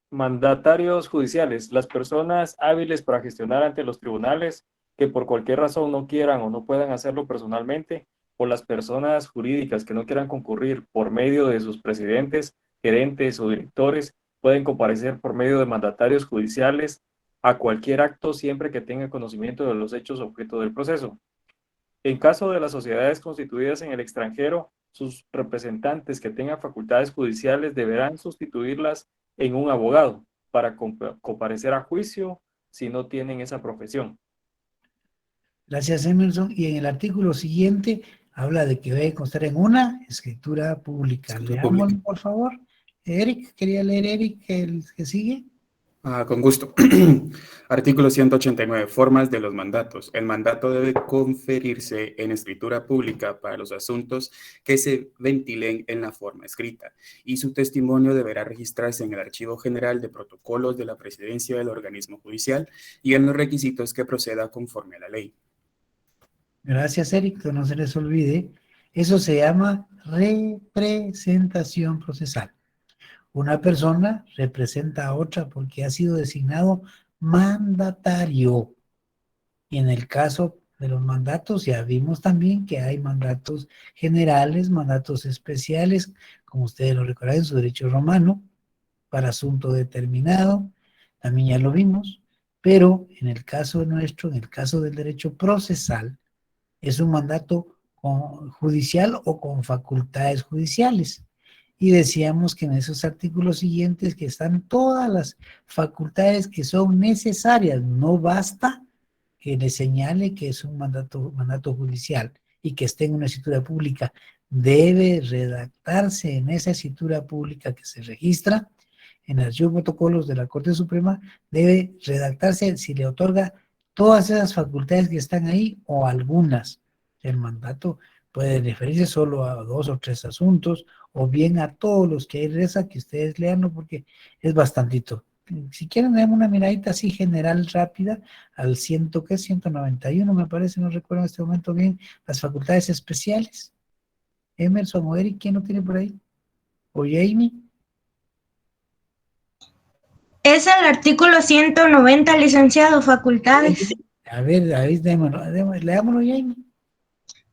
Mandatarios judiciales, las personas hábiles para gestionar ante los tribunales que por cualquier razón no quieran o no puedan hacerlo personalmente, o las personas jurídicas que no quieran concurrir por medio de sus presidentes, gerentes o directores, pueden comparecer por medio de mandatarios judiciales a cualquier acto siempre que tengan conocimiento de los hechos objeto del proceso. En caso de las sociedades constituidas en el extranjero, sus representantes que tengan facultades judiciales deberán sustituirlas en un abogado para comparecer a juicio si no tienen esa profesión. Gracias, Emerson. Y en el artículo siguiente habla de que debe constar en una escritura pública. Escritura Leámoslo, pública. por favor. Eric, quería leer Eric el que sigue. Con gusto. Artículo 189. Formas de los mandatos. El mandato debe conferirse en escritura pública para los asuntos que se ventilen en la forma escrita y su testimonio deberá registrarse en el Archivo General de Protocolos de la Presidencia del organismo judicial y en los requisitos que proceda conforme a la ley. Gracias, Eric, que no se les olvide. Eso se llama representación procesal. Una persona representa a otra porque ha sido designado mandatario. Y en el caso de los mandatos, ya vimos también que hay mandatos generales, mandatos especiales, como ustedes lo recordarán en su derecho romano, para asunto determinado, también ya lo vimos, pero en el caso nuestro, en el caso del derecho procesal, es un mandato judicial o con facultades judiciales. Y decíamos que en esos artículos siguientes que están todas las facultades que son necesarias, no basta que le señale que es un mandato judicial y que esté en una escritura pública. Debe redactarse en esa escritura pública que se registra en el archivo de protocolos de la Corte Suprema, debe redactarse si le otorga todas esas facultades que están ahí o algunas. El mandato puede referirse solo a 2 o 3 asuntos o bien a todos los que hay reza, que ustedes leanlo porque es bastantito. Si quieren, demos una miradita así general rápida al 191 me parece, no recuerdo en este momento bien, las facultades especiales. Emerson o Eric, ¿quién lo tiene por ahí? ¿O Jamie? Es el artículo 190, licenciado, facultades. A ver, ahí leámoslo, Jamie.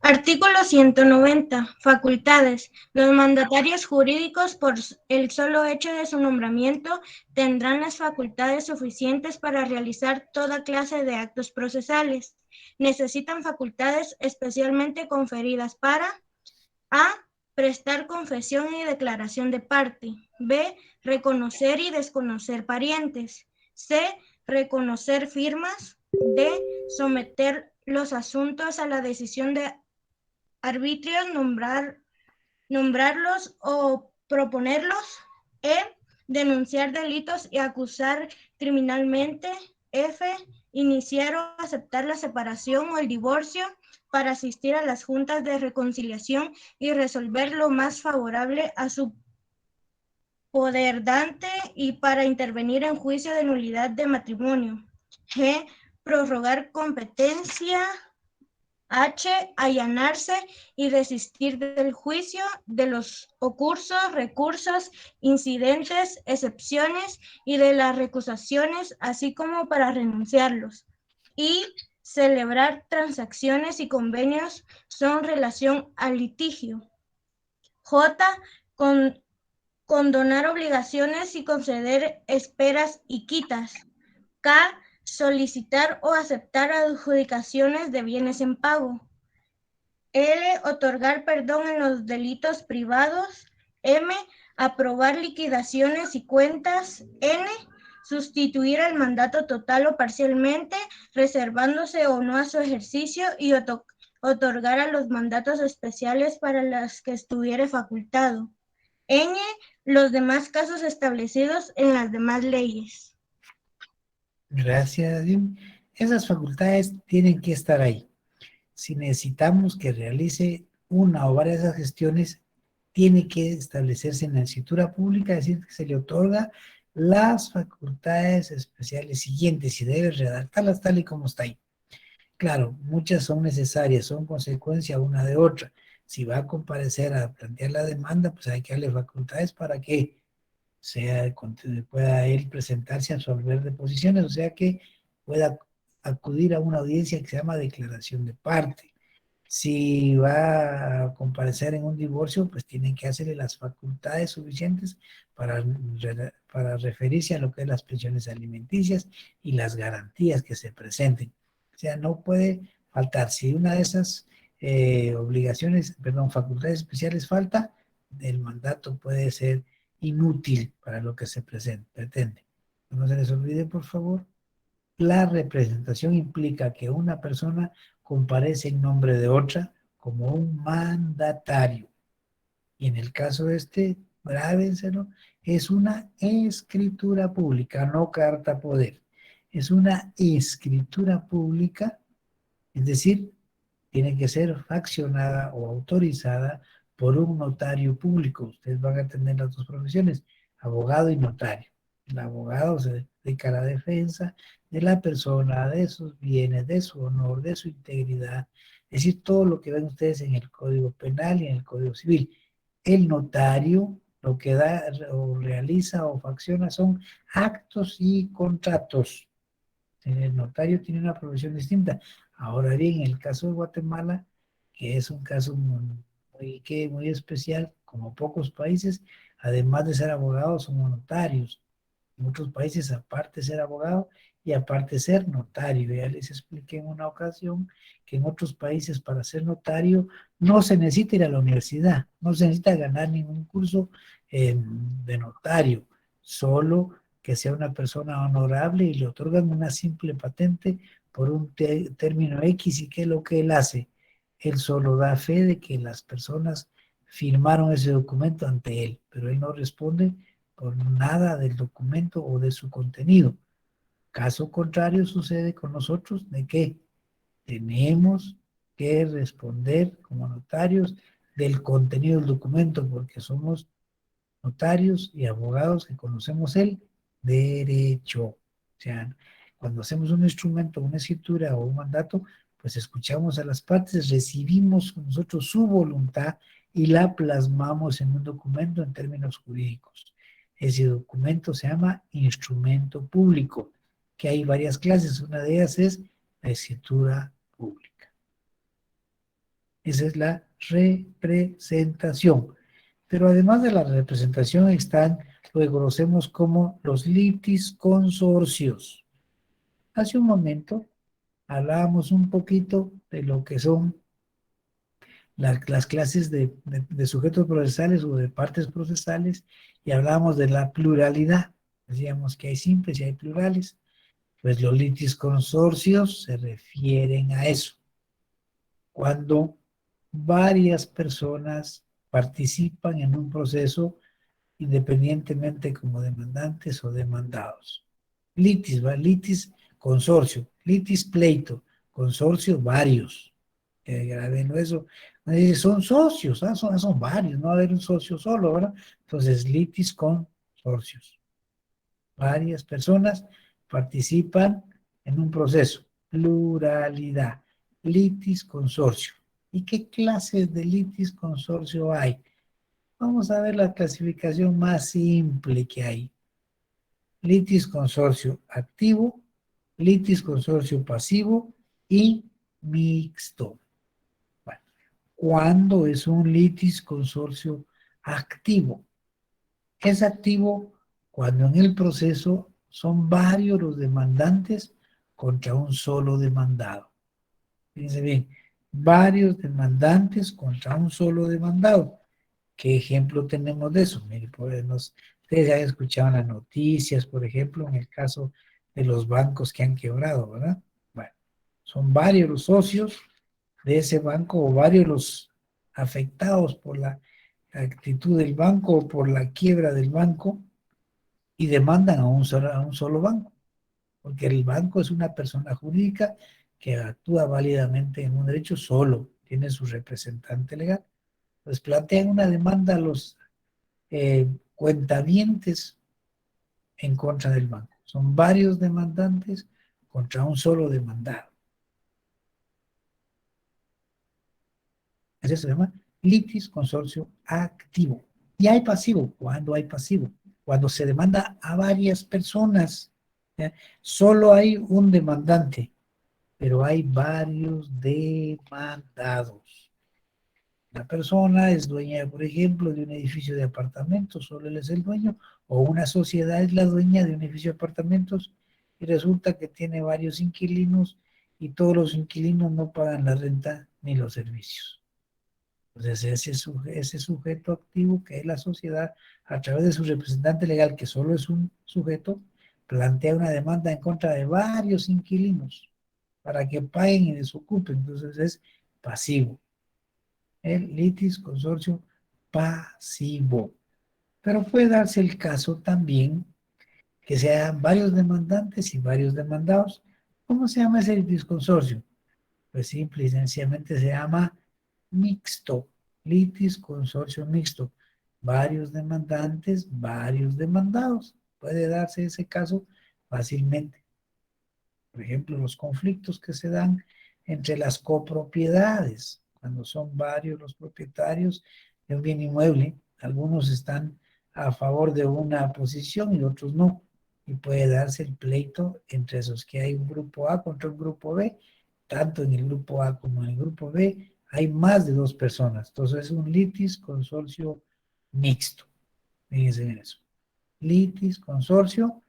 Artículo 190. Facultades. Los mandatarios jurídicos, por el solo hecho de su nombramiento, tendrán las facultades suficientes para realizar toda clase de actos procesales. Necesitan facultades especialmente conferidas para A. Prestar confesión y declaración de parte. B. Reconocer y desconocer parientes. C. Reconocer firmas. D. Someter los asuntos a la decisión de arbitrios, nombrarlos o proponerlos. E. Denunciar delitos y acusar criminalmente. F. Iniciar o aceptar la separación o el divorcio para asistir a las juntas de reconciliación y resolver lo más favorable a su poderdante y para intervenir en juicio de nulidad de matrimonio. G. Prorrogar competencia. H. Allanarse y desistir del juicio, de los ocursos, recursos, incidentes, excepciones y de las recusaciones, así como para renunciarlos. Y celebrar transacciones y convenios son relación al litigio. J. Condonar obligaciones y conceder esperas y quitas. K. solicitar o aceptar adjudicaciones de bienes en pago. L, otorgar perdón en los delitos privados. M, aprobar liquidaciones y cuentas. N, sustituir el mandato total o parcialmente, reservándose o no a su ejercicio, y otorgar a los mandatos especiales para los que estuviere facultado. N, los demás casos establecidos en las demás leyes. Gracias, Jim. Esas facultades tienen que estar ahí. Si necesitamos que realice una o varias de esas gestiones, tiene que establecerse en la escritura pública, es decir, que se le otorga las facultades especiales siguientes y debe redactarlas tal y como está ahí. Claro, muchas son necesarias, son consecuencia una de otra. Si va a comparecer a plantear la demanda, pues hay que darle facultades para que pueda él presentarse a absolver deposiciones, o sea que pueda acudir a una audiencia que se llama declaración de parte. Si va a comparecer en un divorcio, pues tienen que hacerle las facultades suficientes para referirse a lo que es las pensiones alimenticias y las garantías que se presenten. O sea, no puede faltar. Si una de esas facultades especiales falta, el mandato puede ser inútil para lo que se pretende. No se les olvide, por favor. La representación implica que una persona comparece en nombre de otra como un mandatario. Y en el caso grábenselo, es una escritura pública, no carta poder. Es una escritura pública, es decir, tiene que ser faccionada o autorizada por un notario público. Ustedes van a tener las dos profesiones, abogado y notario. El abogado se dedica a la defensa de la persona, de sus bienes, de su honor, de su integridad, es decir, todo lo que ven ustedes en el Código Penal y en el Código Civil. El notario lo que da o realiza o facciona son actos y contratos. El notario tiene una profesión distinta. Ahora bien, en el caso de Guatemala, que es un caso muy especial, como pocos países, además de ser abogados, somos notarios. En otros países, aparte de ser abogado y aparte ser notario. Ya les expliqué en una ocasión que en otros países para ser notario no se necesita ir a la universidad, no se necesita ganar ningún curso de notario, solo que sea una persona honorable y le otorgan una simple patente por un término X. ¿Y qué es lo que él hace? Él solo da fe de que las personas firmaron ese documento ante él, pero él no responde por nada del documento o de su contenido. Caso contrario sucede con nosotros, de que tenemos que responder como notarios del contenido del documento, porque somos notarios y abogados que conocemos el derecho. O sea, cuando hacemos un instrumento, una escritura o un mandato, pues escuchamos a las partes, recibimos nosotros su voluntad y la plasmamos en un documento en términos jurídicos. Ese documento se llama instrumento público, que hay varias clases. Una de ellas es la escritura pública. Esa es la representación. Pero además de la representación están lo que conocemos como los litisconsorcios. Hace un momento hablábamos un poquito de lo que son las clases de sujetos procesales o de partes procesales y hablábamos de la pluralidad. Decíamos que hay simples y hay plurales. Pues los litisconsorcios se refieren a eso. Cuando varias personas participan en un proceso independientemente como demandantes o demandados. Litis, litis consorcio, litis pleito, consorcio varios. Graben eso. Son socios, son varios, no va a haber un socio solo, ¿verdad? Entonces, litis consorcios. Varias personas participan en un proceso. Pluralidad. Litis consorcio. ¿Y qué clases de litis consorcio hay? Vamos a ver la clasificación más simple que hay. Litis consorcio activo, litis consorcio pasivo y mixto. Bueno, ¿cuándo es un litis consorcio activo? Es activo cuando en el proceso son varios los demandantes contra un solo demandado. Fíjense bien, varios demandantes contra un solo demandado. ¿Qué ejemplo tenemos de eso? Mire, ustedes ya han escuchado en las noticias, por ejemplo, en el caso de los bancos que han quebrado, ¿verdad? Bueno, son varios los socios de ese banco o varios los afectados por la actitud del banco o por la quiebra del banco y demandan a un solo banco, porque el banco es una persona jurídica que actúa válidamente en un derecho solo, tiene su representante legal. Pues plantean una demanda a los cuentavientes en contra del banco. Son varios demandantes contra un solo demandado. Eso se llama litis consorcio activo. Y hay pasivo. ¿Cuándo hay pasivo? Cuando se demanda a varias personas. ¿Ya? Solo hay un demandante, pero hay varios demandados. La persona es dueña, por ejemplo, de un edificio de apartamentos, solo él es el dueño, o una sociedad es la dueña de un edificio de apartamentos y resulta que tiene varios inquilinos y todos los inquilinos no pagan la renta ni los servicios. Entonces ese sujeto activo que es la sociedad, a través de su representante legal, que solo es un sujeto, plantea una demanda en contra de varios inquilinos para que paguen y desocupen. Entonces es pasivo. El litis consorcio pasivo. Pero puede darse el caso también que sean varios demandantes y varios demandados. ¿Cómo se llama ese litis consorcio? Pues simple y sencillamente se llama mixto, litis consorcio mixto. Varios demandantes, varios demandados. Puede darse ese caso fácilmente. Por ejemplo, los conflictos que se dan entre las copropiedades, cuando son varios los propietarios de un bien inmueble, algunos están a favor de una posición y otros no, y puede darse el pleito entre esos, que hay un grupo A contra un grupo B, tanto en el grupo A como en el grupo B hay más de dos personas, entonces es un litis consorcio mixto. Fíjense en eso. Litis consorcio,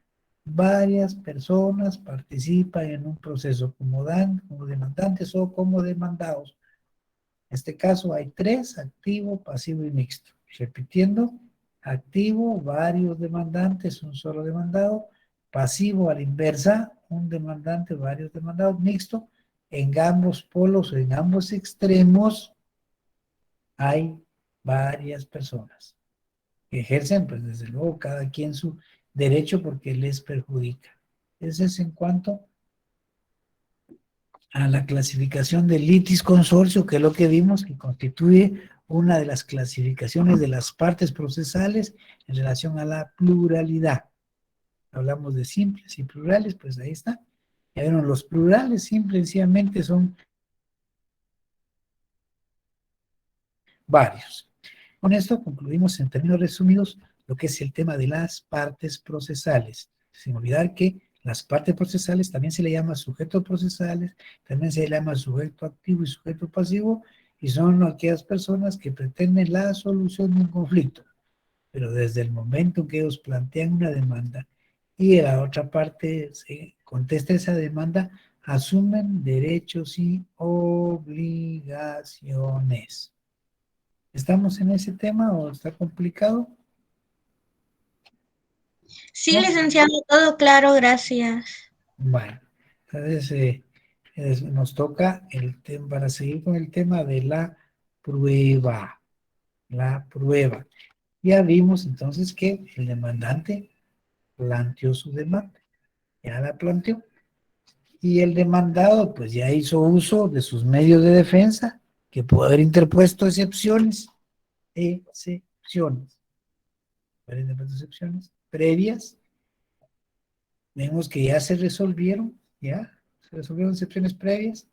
varias personas participan en un proceso como demandantes o como demandados. En este caso hay tres: activo, pasivo y mixto. Repitiendo: activo, varios demandantes, un solo demandado; pasivo, a la inversa, un demandante, varios demandados; mixto, en ambos polos o en ambos extremos hay varias personas que ejercen, pues desde luego, cada quien su derecho porque les perjudica. Ese es en cuanto a la clasificación del litis consorcio, que es lo que vimos, que constituye una de las clasificaciones de las partes procesales en relación a la pluralidad. Hablamos de simples y plurales, pues ahí está. Ya vieron, los plurales simple y sencillamente son varios. Con esto concluimos en términos resumidos lo que es el tema de las partes procesales. Sin olvidar que las partes procesales también se le llama sujetos procesales, también se le llama sujeto activo y sujeto pasivo, y son aquellas personas que pretenden la solución de un conflicto. Pero desde el momento que ellos plantean una demanda y la otra parte se contesta esa demanda, asumen derechos y obligaciones. ¿Estamos en ese tema o está complicado? Sí, licenciado, todo claro, gracias. Bueno, entonces nos toca el tema, para seguir con el tema de la prueba. La prueba. Ya vimos entonces que el demandante planteó su demanda, ya la planteó. Y el demandado pues ya hizo uso de sus medios de defensa, que puede haber interpuesto excepciones previas. Vemos que ya se resolvieron excepciones previas,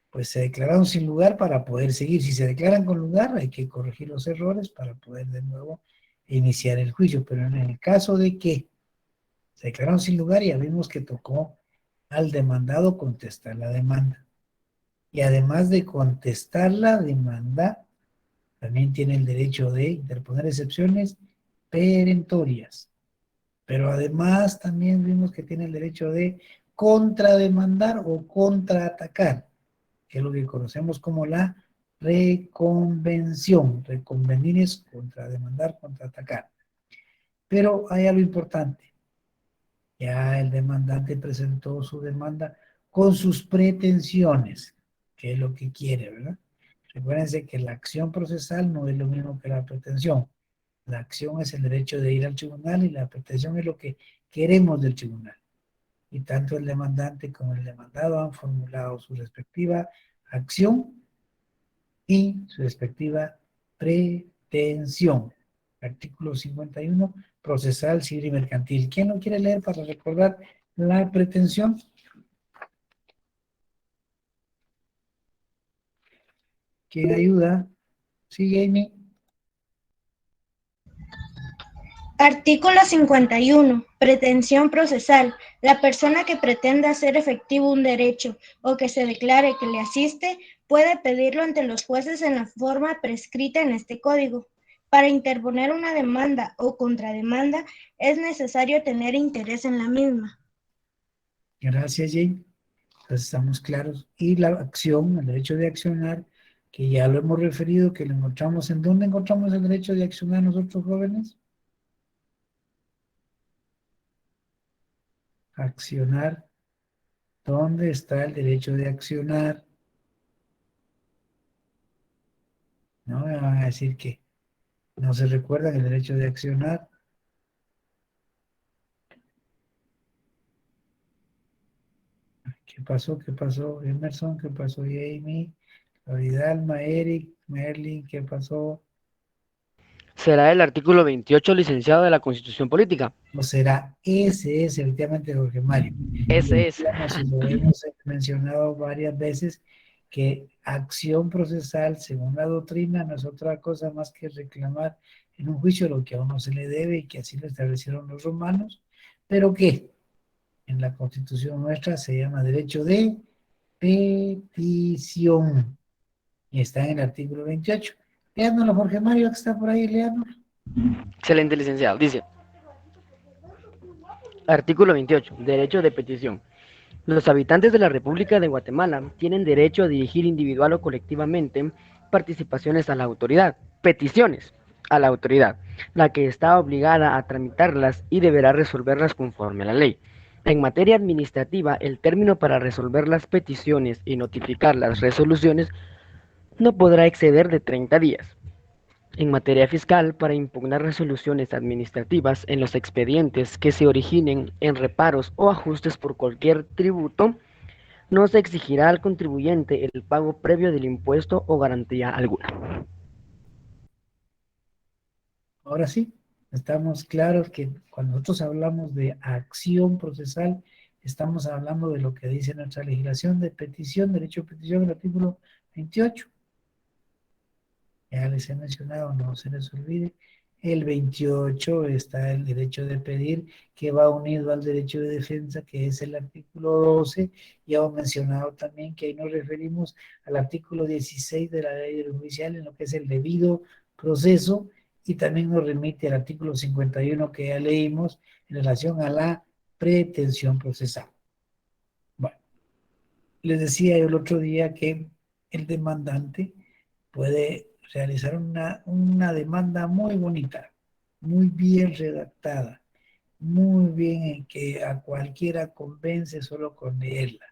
pues se declararon sin lugar para poder seguir. Si se declaran con lugar, hay que corregir los errores para poder de nuevo iniciar el juicio. Pero en el caso de que se declararon sin lugar, ya vimos que tocó al demandado contestar la demanda. Y además de contestar la demanda, también tiene el derecho de interponer excepciones perentorias. Pero además también vimos que tiene el derecho de contrademandar o contraatacar, que es lo que conocemos como la reconvención. Reconvenir es contrademandar, contraatacar. Pero hay algo importante. Ya el demandante presentó su demanda con sus pretensiones, que es lo que quiere, ¿verdad? Recuérdense que la acción procesal no es lo mismo que la pretensión. La acción es el derecho de ir al tribunal y la pretensión es lo que queremos del tribunal. Y tanto el demandante como el demandado han formulado su respectiva acción y su respectiva pretensión. Artículo 51, procesal, civil y mercantil. ¿Quién lo quiere leer para recordar la pretensión? ¿Quién ayuda? Sí, Amy. Artículo 51. Pretensión procesal. La persona que pretende hacer efectivo un derecho o que se declare que le asiste puede pedirlo ante los jueces en la forma prescrita en este código. Para interponer una demanda o contrademanda es necesario tener interés en la misma. Gracias, Jane. Entonces estamos claros. Y la acción, el derecho de accionar, que ya lo hemos referido, que lo encontramos. ¿En dónde encontramos el derecho de accionar nosotros, jóvenes? Accionar. ¿Dónde está el derecho de accionar? No me van a decir que no se recuerdan el derecho de accionar. ¿Qué pasó? ¿Qué pasó? Emerson, ¿qué pasó? Amy, Floridalma, Eric, Merlin, ¿qué pasó? Será el artículo 28, licenciado, de la Constitución Política. No será ese, es efectivamente, Jorge Mario. Ese es. Y lo hemos mencionado varias veces, que acción procesal, según la doctrina, no es otra cosa más que reclamar en un juicio lo que a uno se le debe y que así lo establecieron los romanos, pero que en la Constitución nuestra se llama derecho de petición y está en el artículo 28. Léanoslo, Jorge Mario, que está por ahí, léanoslo. Excelente, licenciado. Dice, artículo 28, derecho de petición. Los habitantes de la República de Guatemala tienen derecho a dirigir individual o colectivamente participaciones a la autoridad, peticiones a la autoridad, la que está obligada a tramitarlas y deberá resolverlas conforme a la ley. En materia administrativa, el término para resolver las peticiones y notificar las resoluciones no podrá exceder de 30 días. En materia fiscal, para impugnar resoluciones administrativas en los expedientes que se originen en reparos o ajustes por cualquier tributo, no se exigirá al contribuyente el pago previo del impuesto o garantía alguna. Ahora sí, estamos claros que cuando nosotros hablamos de acción procesal, estamos hablando de lo que dice nuestra legislación de petición, derecho de petición, el artículo 28. Ya les he mencionado, no se les olvide. El 28 está el derecho de pedir, que va unido al derecho de defensa, que es el artículo 12. Ya hemos mencionado también que ahí nos referimos al artículo 16 de la ley judicial en lo que es el debido proceso, y también nos remite al artículo 51 que ya leímos en relación a la pretensión procesal. Bueno, les decía yo el otro día que el demandante puede realizar una demanda muy bonita, muy bien redactada, muy bien, que a cualquiera convence solo con leerla.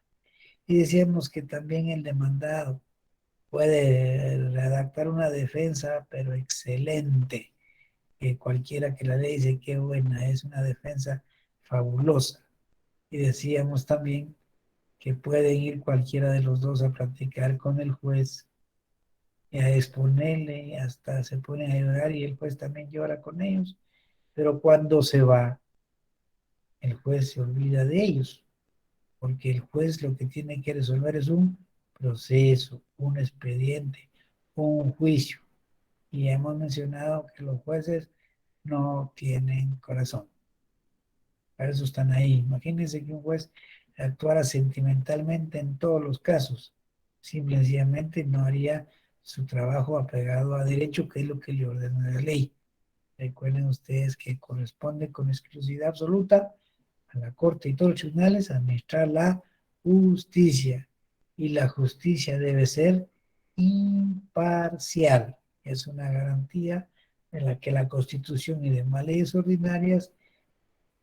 Y decíamos que también el demandado puede redactar una defensa, pero excelente, que cualquiera que la lea dice qué buena, es una defensa fabulosa. Y decíamos también que pueden ir cualquiera de los dos a practicar con el juez y a exponerle, hasta se ponen a llorar y el juez también llora con ellos, pero cuando se va, el juez se olvida de ellos, porque el juez lo que tiene que resolver es un proceso, un expediente, un juicio, y hemos mencionado que los jueces no tienen corazón, para eso están ahí. Imagínense que un juez actuara sentimentalmente en todos los casos, simplemente no haría su trabajo apegado a derecho, que es lo que le ordena la ley. Recuerden ustedes que corresponde con exclusividad absoluta a la Corte y todos los tribunales a administrar la justicia. Y la justicia debe ser imparcial. Es una garantía en la que la Constitución y demás leyes ordinarias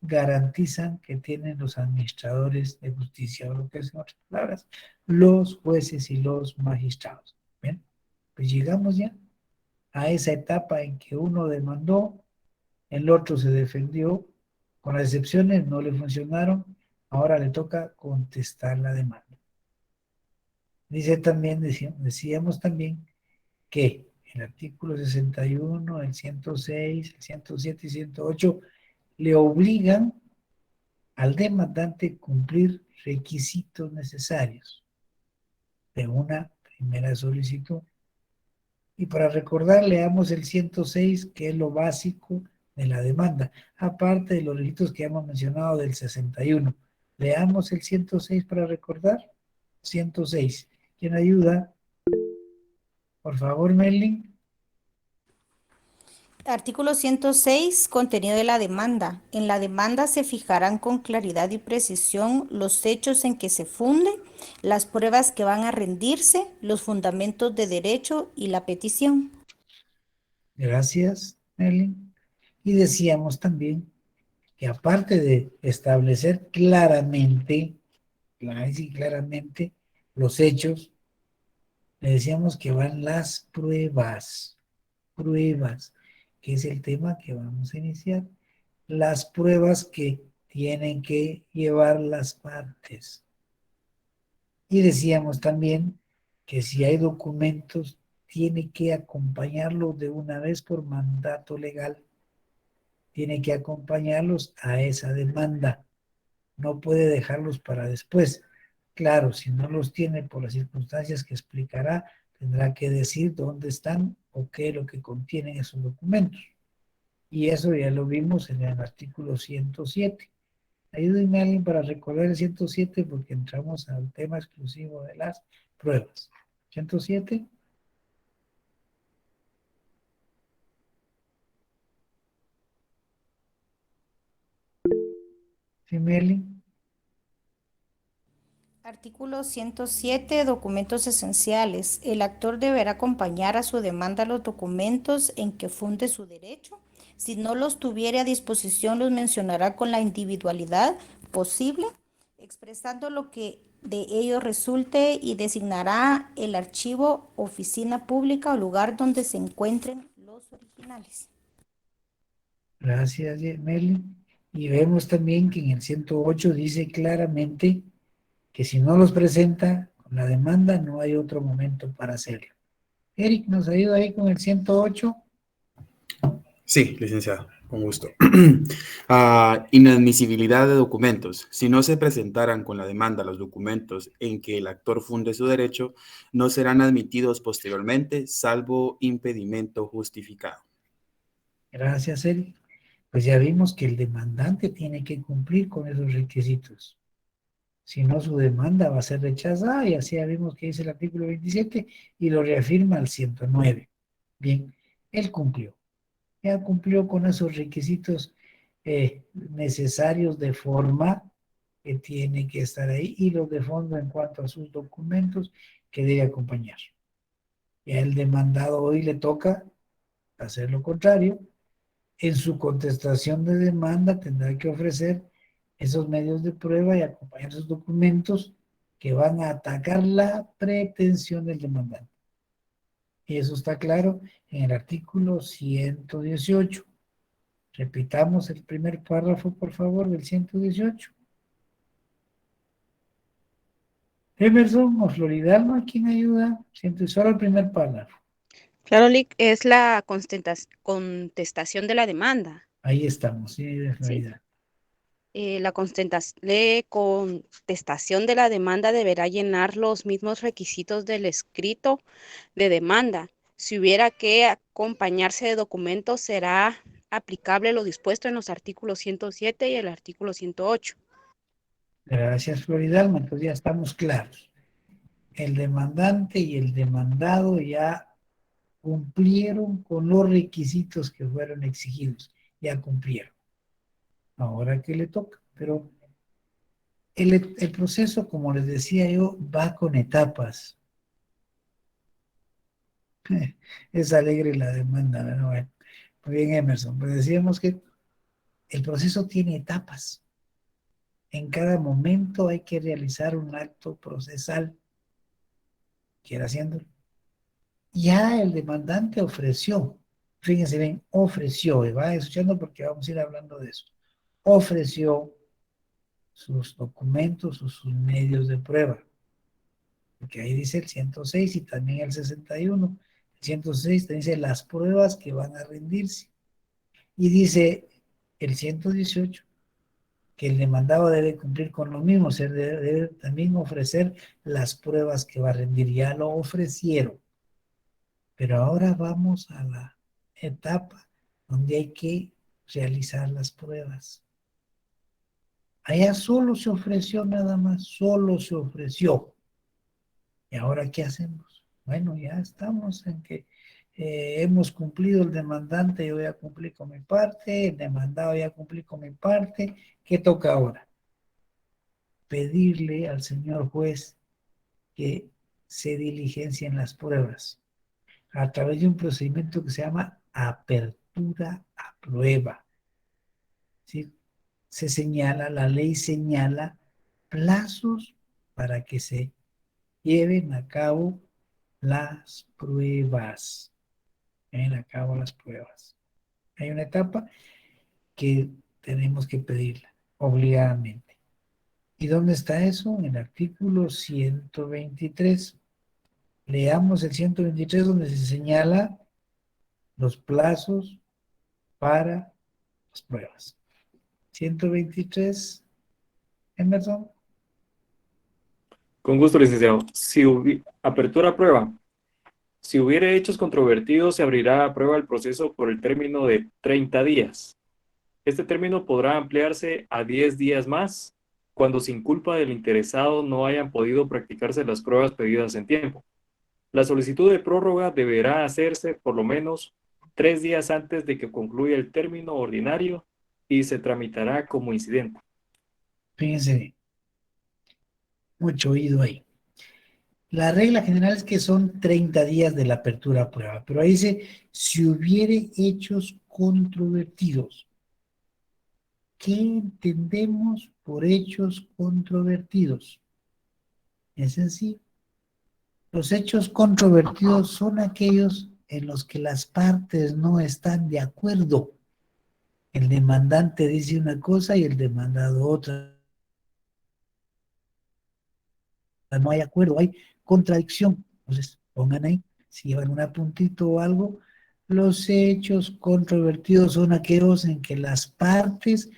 garantizan que tienen los administradores de justicia, o lo que es, en otras palabras, los jueces y los magistrados. Bien, pues llegamos ya a esa etapa en que uno demandó, el otro se defendió, con las excepciones no le funcionaron, ahora le toca contestar la demanda. Dice también, decíamos también que el artículo 61, el 106, el 107 y 108 le obligan al demandante cumplir requisitos necesarios de una primera solicitud. Y para recordar, leamos el 106, que es lo básico de la demanda, aparte de los requisitos que hemos mencionado del 61. Leamos el 106 para recordar. 106. ¿Quién ayuda? Por favor, Merlin. Artículo 106, contenido de la demanda. En la demanda se fijarán con claridad y precisión los hechos en que se funde, las pruebas que van a rendirse, los fundamentos de derecho y la petición. Gracias, Merlin. Y decíamos también que aparte de establecer claramente los hechos, le decíamos que van las pruebas, que es el tema que vamos a iniciar, las pruebas que tienen que llevar las partes. Y decíamos también que si hay documentos, tiene que acompañarlos de una vez por mandato legal, tiene que acompañarlos a esa demanda, no puede dejarlos para después. Claro, si no los tiene por las circunstancias que explicará, tendrá que decir dónde están o qué es lo que contienen esos documentos. Y eso ya lo vimos en el artículo 107. Ayúdenme a alguien para recordar el 107 porque entramos al tema exclusivo de las pruebas. 107. ¿Sí, Merly? Artículo 107, documentos esenciales. El actor deberá acompañar a su demanda los documentos en que funde su derecho. Si no los tuviere a disposición, los mencionará con la individualidad posible, expresando lo que de ello resulte y designará el archivo, oficina pública o lugar donde se encuentren los originales. Gracias, Merly. Y vemos también que en el 108 dice claramente que si no los presenta con la demanda, no hay otro momento para hacerlo. Eric, ¿nos ayuda ahí con el 108? Sí, licenciado, con gusto. Inadmisibilidad de documentos. Si no se presentaran con la demanda los documentos en que el actor funde su derecho, no serán admitidos posteriormente, salvo impedimento justificado. Gracias, Eric. Pues ya vimos que el demandante tiene que cumplir con esos requisitos. Si no, su demanda va a ser rechazada, y así ya vimos que dice el artículo 27 y lo reafirma el 109. Bien, él cumplió. Ya cumplió con esos requisitos necesarios de forma que tiene que estar ahí y los de fondo en cuanto a sus documentos que debe acompañar. Ya el demandado hoy le toca hacer lo contrario. En su contestación de demanda tendrá que ofrecer esos medios de prueba y acompañar esos documentos que van a atacar la pretensión del demandante. Y eso está claro en el artículo 118. Repitamos el primer párrafo, por favor, del 118. Emerson o Floridalma, ¿quién ayuda? Solo el primer párrafo. Claro, Lick, es la contestación de la demanda. Ahí estamos, sí, de Florida. La contestación de la demanda deberá llenar los mismos requisitos del escrito de demanda. Si hubiera que acompañarse de documentos, será aplicable lo dispuesto en los artículos 107 y el artículo 108. Gracias, Floridalma. Entonces ya estamos claros. El demandante y el demandado ya cumplieron con los requisitos que fueron exigidos. Ya cumplieron. Ahora, ¿qué le toca? Pero El proceso, como les decía yo, va con etapas. Es alegre la demanda, ¿no? Bueno, muy bien, Emerson. Pues decíamos que el proceso tiene etapas. En cada momento hay que realizar un acto procesal, que era haciéndolo. Ya el demandante ofreció, fíjense bien, ofreció, y va escuchando porque vamos a ir hablando de eso, ofreció sus documentos o sus medios de prueba, porque ahí dice el 106 y también el 61. El 106 te dice las pruebas que van a rendirse, y dice el 118 que el demandado debe cumplir con lo mismo, o sea, debe también ofrecer las pruebas que va a rendir. Ya lo ofrecieron, pero ahora vamos a la etapa donde hay que realizar las pruebas. Allá solo se ofreció nada más, solo se ofreció. ¿Y ahora qué hacemos? Bueno, ya estamos en que hemos cumplido, el demandante, yo ya cumplí con mi parte, el demandado ya cumplí con mi parte. ¿Qué toca ahora? Pedirle al señor juez que se diligencien las pruebas a través de un procedimiento que se llama apertura a prueba. ¿Sí? Se señala, la ley señala plazos para que se lleven a cabo las pruebas. Lleven a cabo las pruebas. Hay una etapa que tenemos que pedirla obligadamente. ¿Y dónde está eso? En el artículo 123. Leamos el 123 donde se señala los plazos para las pruebas. 123, Emerson. Con gusto, licenciado. Apertura a prueba. Si hubiere hechos controvertidos, se abrirá a prueba el proceso por el término de 30 días. Este término podrá ampliarse a 10 días más, cuando sin culpa del interesado no hayan podido practicarse las pruebas pedidas en tiempo. La solicitud de prórroga deberá hacerse por lo menos 3 días antes de que concluya el término ordinario y se tramitará como incidente. Fíjense, mucho oído ahí. La regla general es que son 30 días de la apertura a prueba, pero ahí dice, si hubiere hechos controvertidos. ¿Qué entendemos por hechos controvertidos? Es sencillo. Los hechos controvertidos son aquellos en los que las partes no están de acuerdo. El demandante dice una cosa y el demandado otra. No hay acuerdo, hay contradicción. Entonces, pongan ahí, si llevan un apuntito o algo, los hechos controvertidos son aquellos en que las partes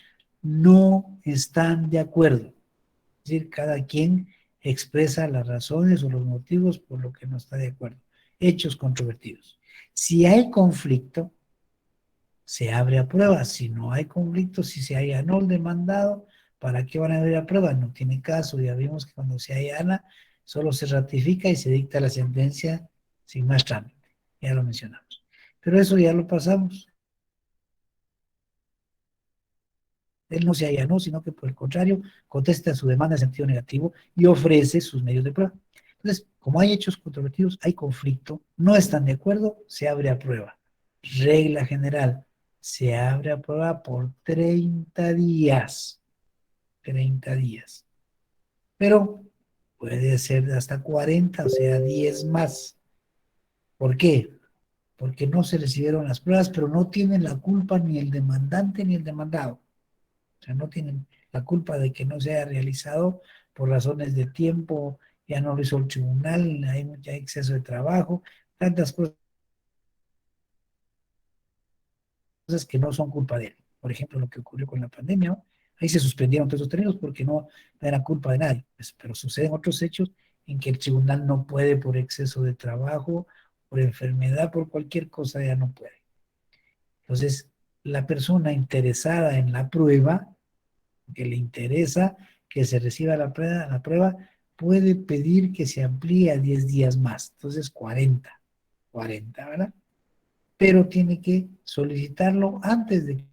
no están de acuerdo. Es decir, cada quien expresa las razones o los motivos por lo que no está de acuerdo. Hechos controvertidos. Si hay conflicto, se abre a prueba. Si no hay conflicto, si se allanó el demandado, ¿para qué van a abrir a prueba? No tiene caso. Ya vimos que cuando se allana, solo se ratifica y se dicta la sentencia sin más trámite. Ya lo mencionamos. Pero eso ya lo pasamos. Él no se allanó, sino que por el contrario, contesta su demanda en sentido negativo y ofrece sus medios de prueba. Entonces, como hay hechos controvertidos, hay conflicto, no están de acuerdo, se abre a prueba. Regla general, se abre a prueba por 30 días. 30 días. Pero puede ser de hasta 40, o sea, 10 más. ¿Por qué? Porque no se recibieron las pruebas, pero no tienen la culpa ni el demandante ni el demandado. O sea, no tienen la culpa de que no se haya realizado por razones de tiempo, ya no lo hizo el tribunal, hay mucho exceso de trabajo, tantas cosas que no son culpa de él. Por ejemplo, lo que ocurrió con la pandemia, ¿no? Ahí se suspendieron todos esos términos porque no era culpa de nadie. Pero suceden otros hechos en que el tribunal no puede por exceso de trabajo, por enfermedad, por cualquier cosa, ya no puede. Entonces, la persona interesada en la prueba, que le interesa que se reciba la prueba, puede pedir que se amplíe a 10 días más. Entonces, 40, ¿verdad? Pero tiene que solicitarlo antes de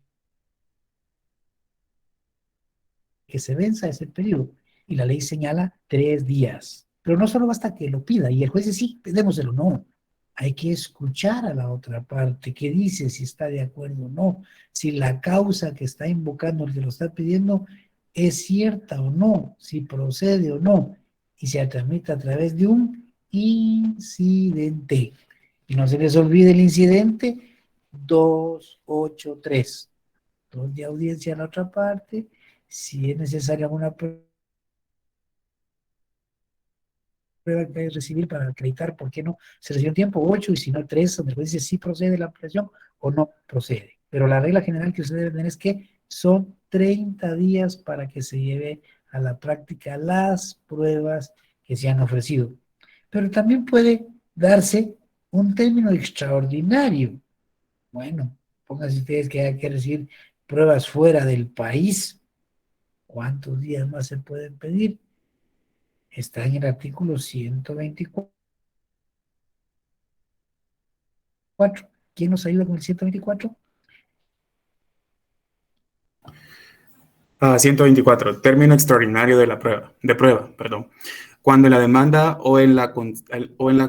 que se venza ese periodo. y la ley señala 3 días. Pero no solo basta que lo pida y el juez dice, sí, démoselo, no. Hay que escuchar a la otra parte, qué dice, si está de acuerdo o no, si la causa que está invocando el que lo está pidiendo es cierta o no, si procede o no, y se tramita a través de un incidente. Y no se les olvide el incidente 283. 2 de audiencia a la otra parte, si es necesaria una prueba que hay que recibir para acreditar por qué no se recibió en tiempo, 8, y si no 3, donde el juez dice si procede la ampliación o no procede. Pero la regla general que ustedes deben tener es que son 30 días para que se lleve a la práctica las pruebas que se han ofrecido. Pero también puede darse un término extraordinario. Bueno, pónganse ustedes que hay que recibir pruebas fuera del país. ¿Cuántos días más se pueden pedir? Está en el artículo 124. ¿Quién nos ayuda con el 124? 124. Término extraordinario de la prueba. Cuando en la demanda o en la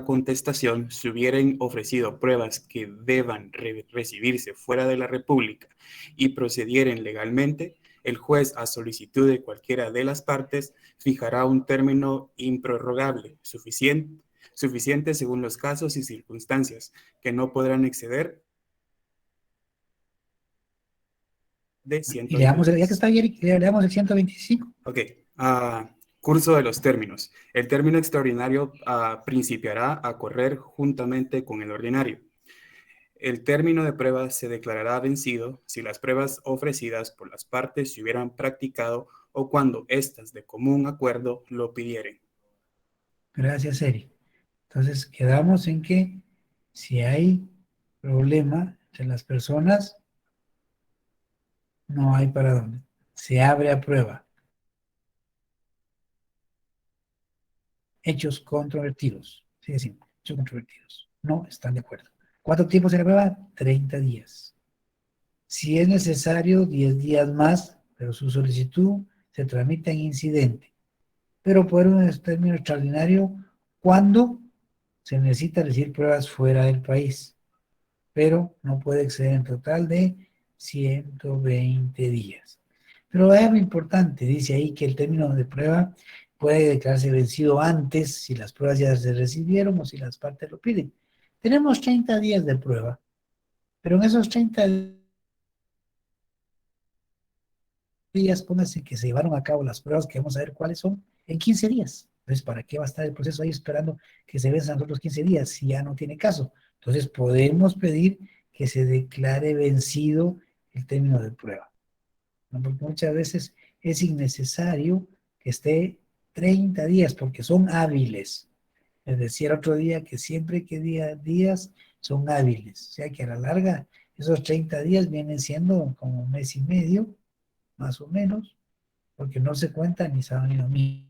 contestación se hubieran ofrecido pruebas que deban recibirse fuera de la República y procedieren legalmente, el juez, a solicitud de cualquiera de las partes, fijará un término improrrogable, suficiente según los casos y circunstancias, que no podrán exceder de 120 Y leamos, ya que días. está bien, leamos el 125. Ok. Curso de los términos. El término extraordinario principiará a correr juntamente con el ordinario. El término de prueba se declarará vencido si las pruebas ofrecidas por las partes se hubieran practicado o cuando éstas de común acuerdo lo pidieren. Gracias, Eri. Entonces, quedamos en que si hay problema entre las personas, no hay para dónde. Se abre a prueba. Hechos controvertidos. Sí, decimos, hechos controvertidos. No están de acuerdo. ¿Cuánto tiempo se la prueba? 30 días. Si es necesario, 10 días más, pero su solicitud se tramita en incidente. Pero por un término extraordinario, cuando se necesita recibir pruebas fuera del país. Pero no puede exceder en total de 120 días. Pero hay algo importante, dice ahí que el término de prueba puede declararse vencido antes si las pruebas ya se recibieron o si las partes lo piden. Tenemos 30 días de prueba, pero en esos 30 días, pónganse que se llevaron a cabo las pruebas, que vamos a ver cuáles son, en 15 días. Entonces, ¿para qué va a estar el proceso ahí esperando que se venzan los otros 15 días si ya no tiene caso? Entonces, podemos pedir que se declare vencido el término de prueba, ¿no? Porque muchas veces es innecesario que esté 30 días, porque son hábiles. Les decía el otro día que siempre que días son hábiles, o sea que a la larga esos 30 días vienen siendo como un mes y medio, más o menos, porque no se cuenta ni sábado ni domingo,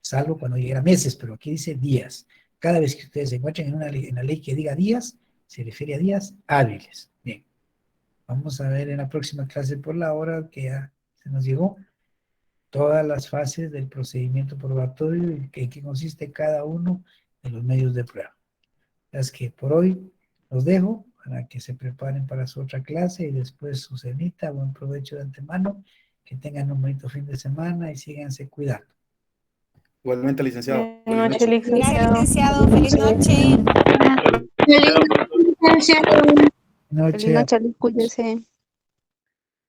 salvo cuando llega meses, pero aquí dice días. Cada vez que ustedes se encuentren en la ley que diga días, se refiere a días hábiles. Bien, vamos a ver en la próxima clase por la hora que ya se nos llegó todas las fases del procedimiento probatorio y en qué consiste cada uno de los medios de prueba. Es que por hoy los dejo para que se preparen para su otra clase y después su cenita. Buen provecho de antemano, que tengan un bonito fin de semana y síganse cuidando. Igualmente, licenciado. Buenas noches, Gracias, licenciado. licenciado. Feliz noche. Licenciado. Feliz Feliz noche, cuídese.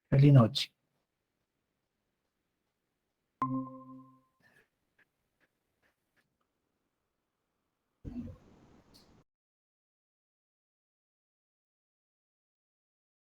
Feliz noche.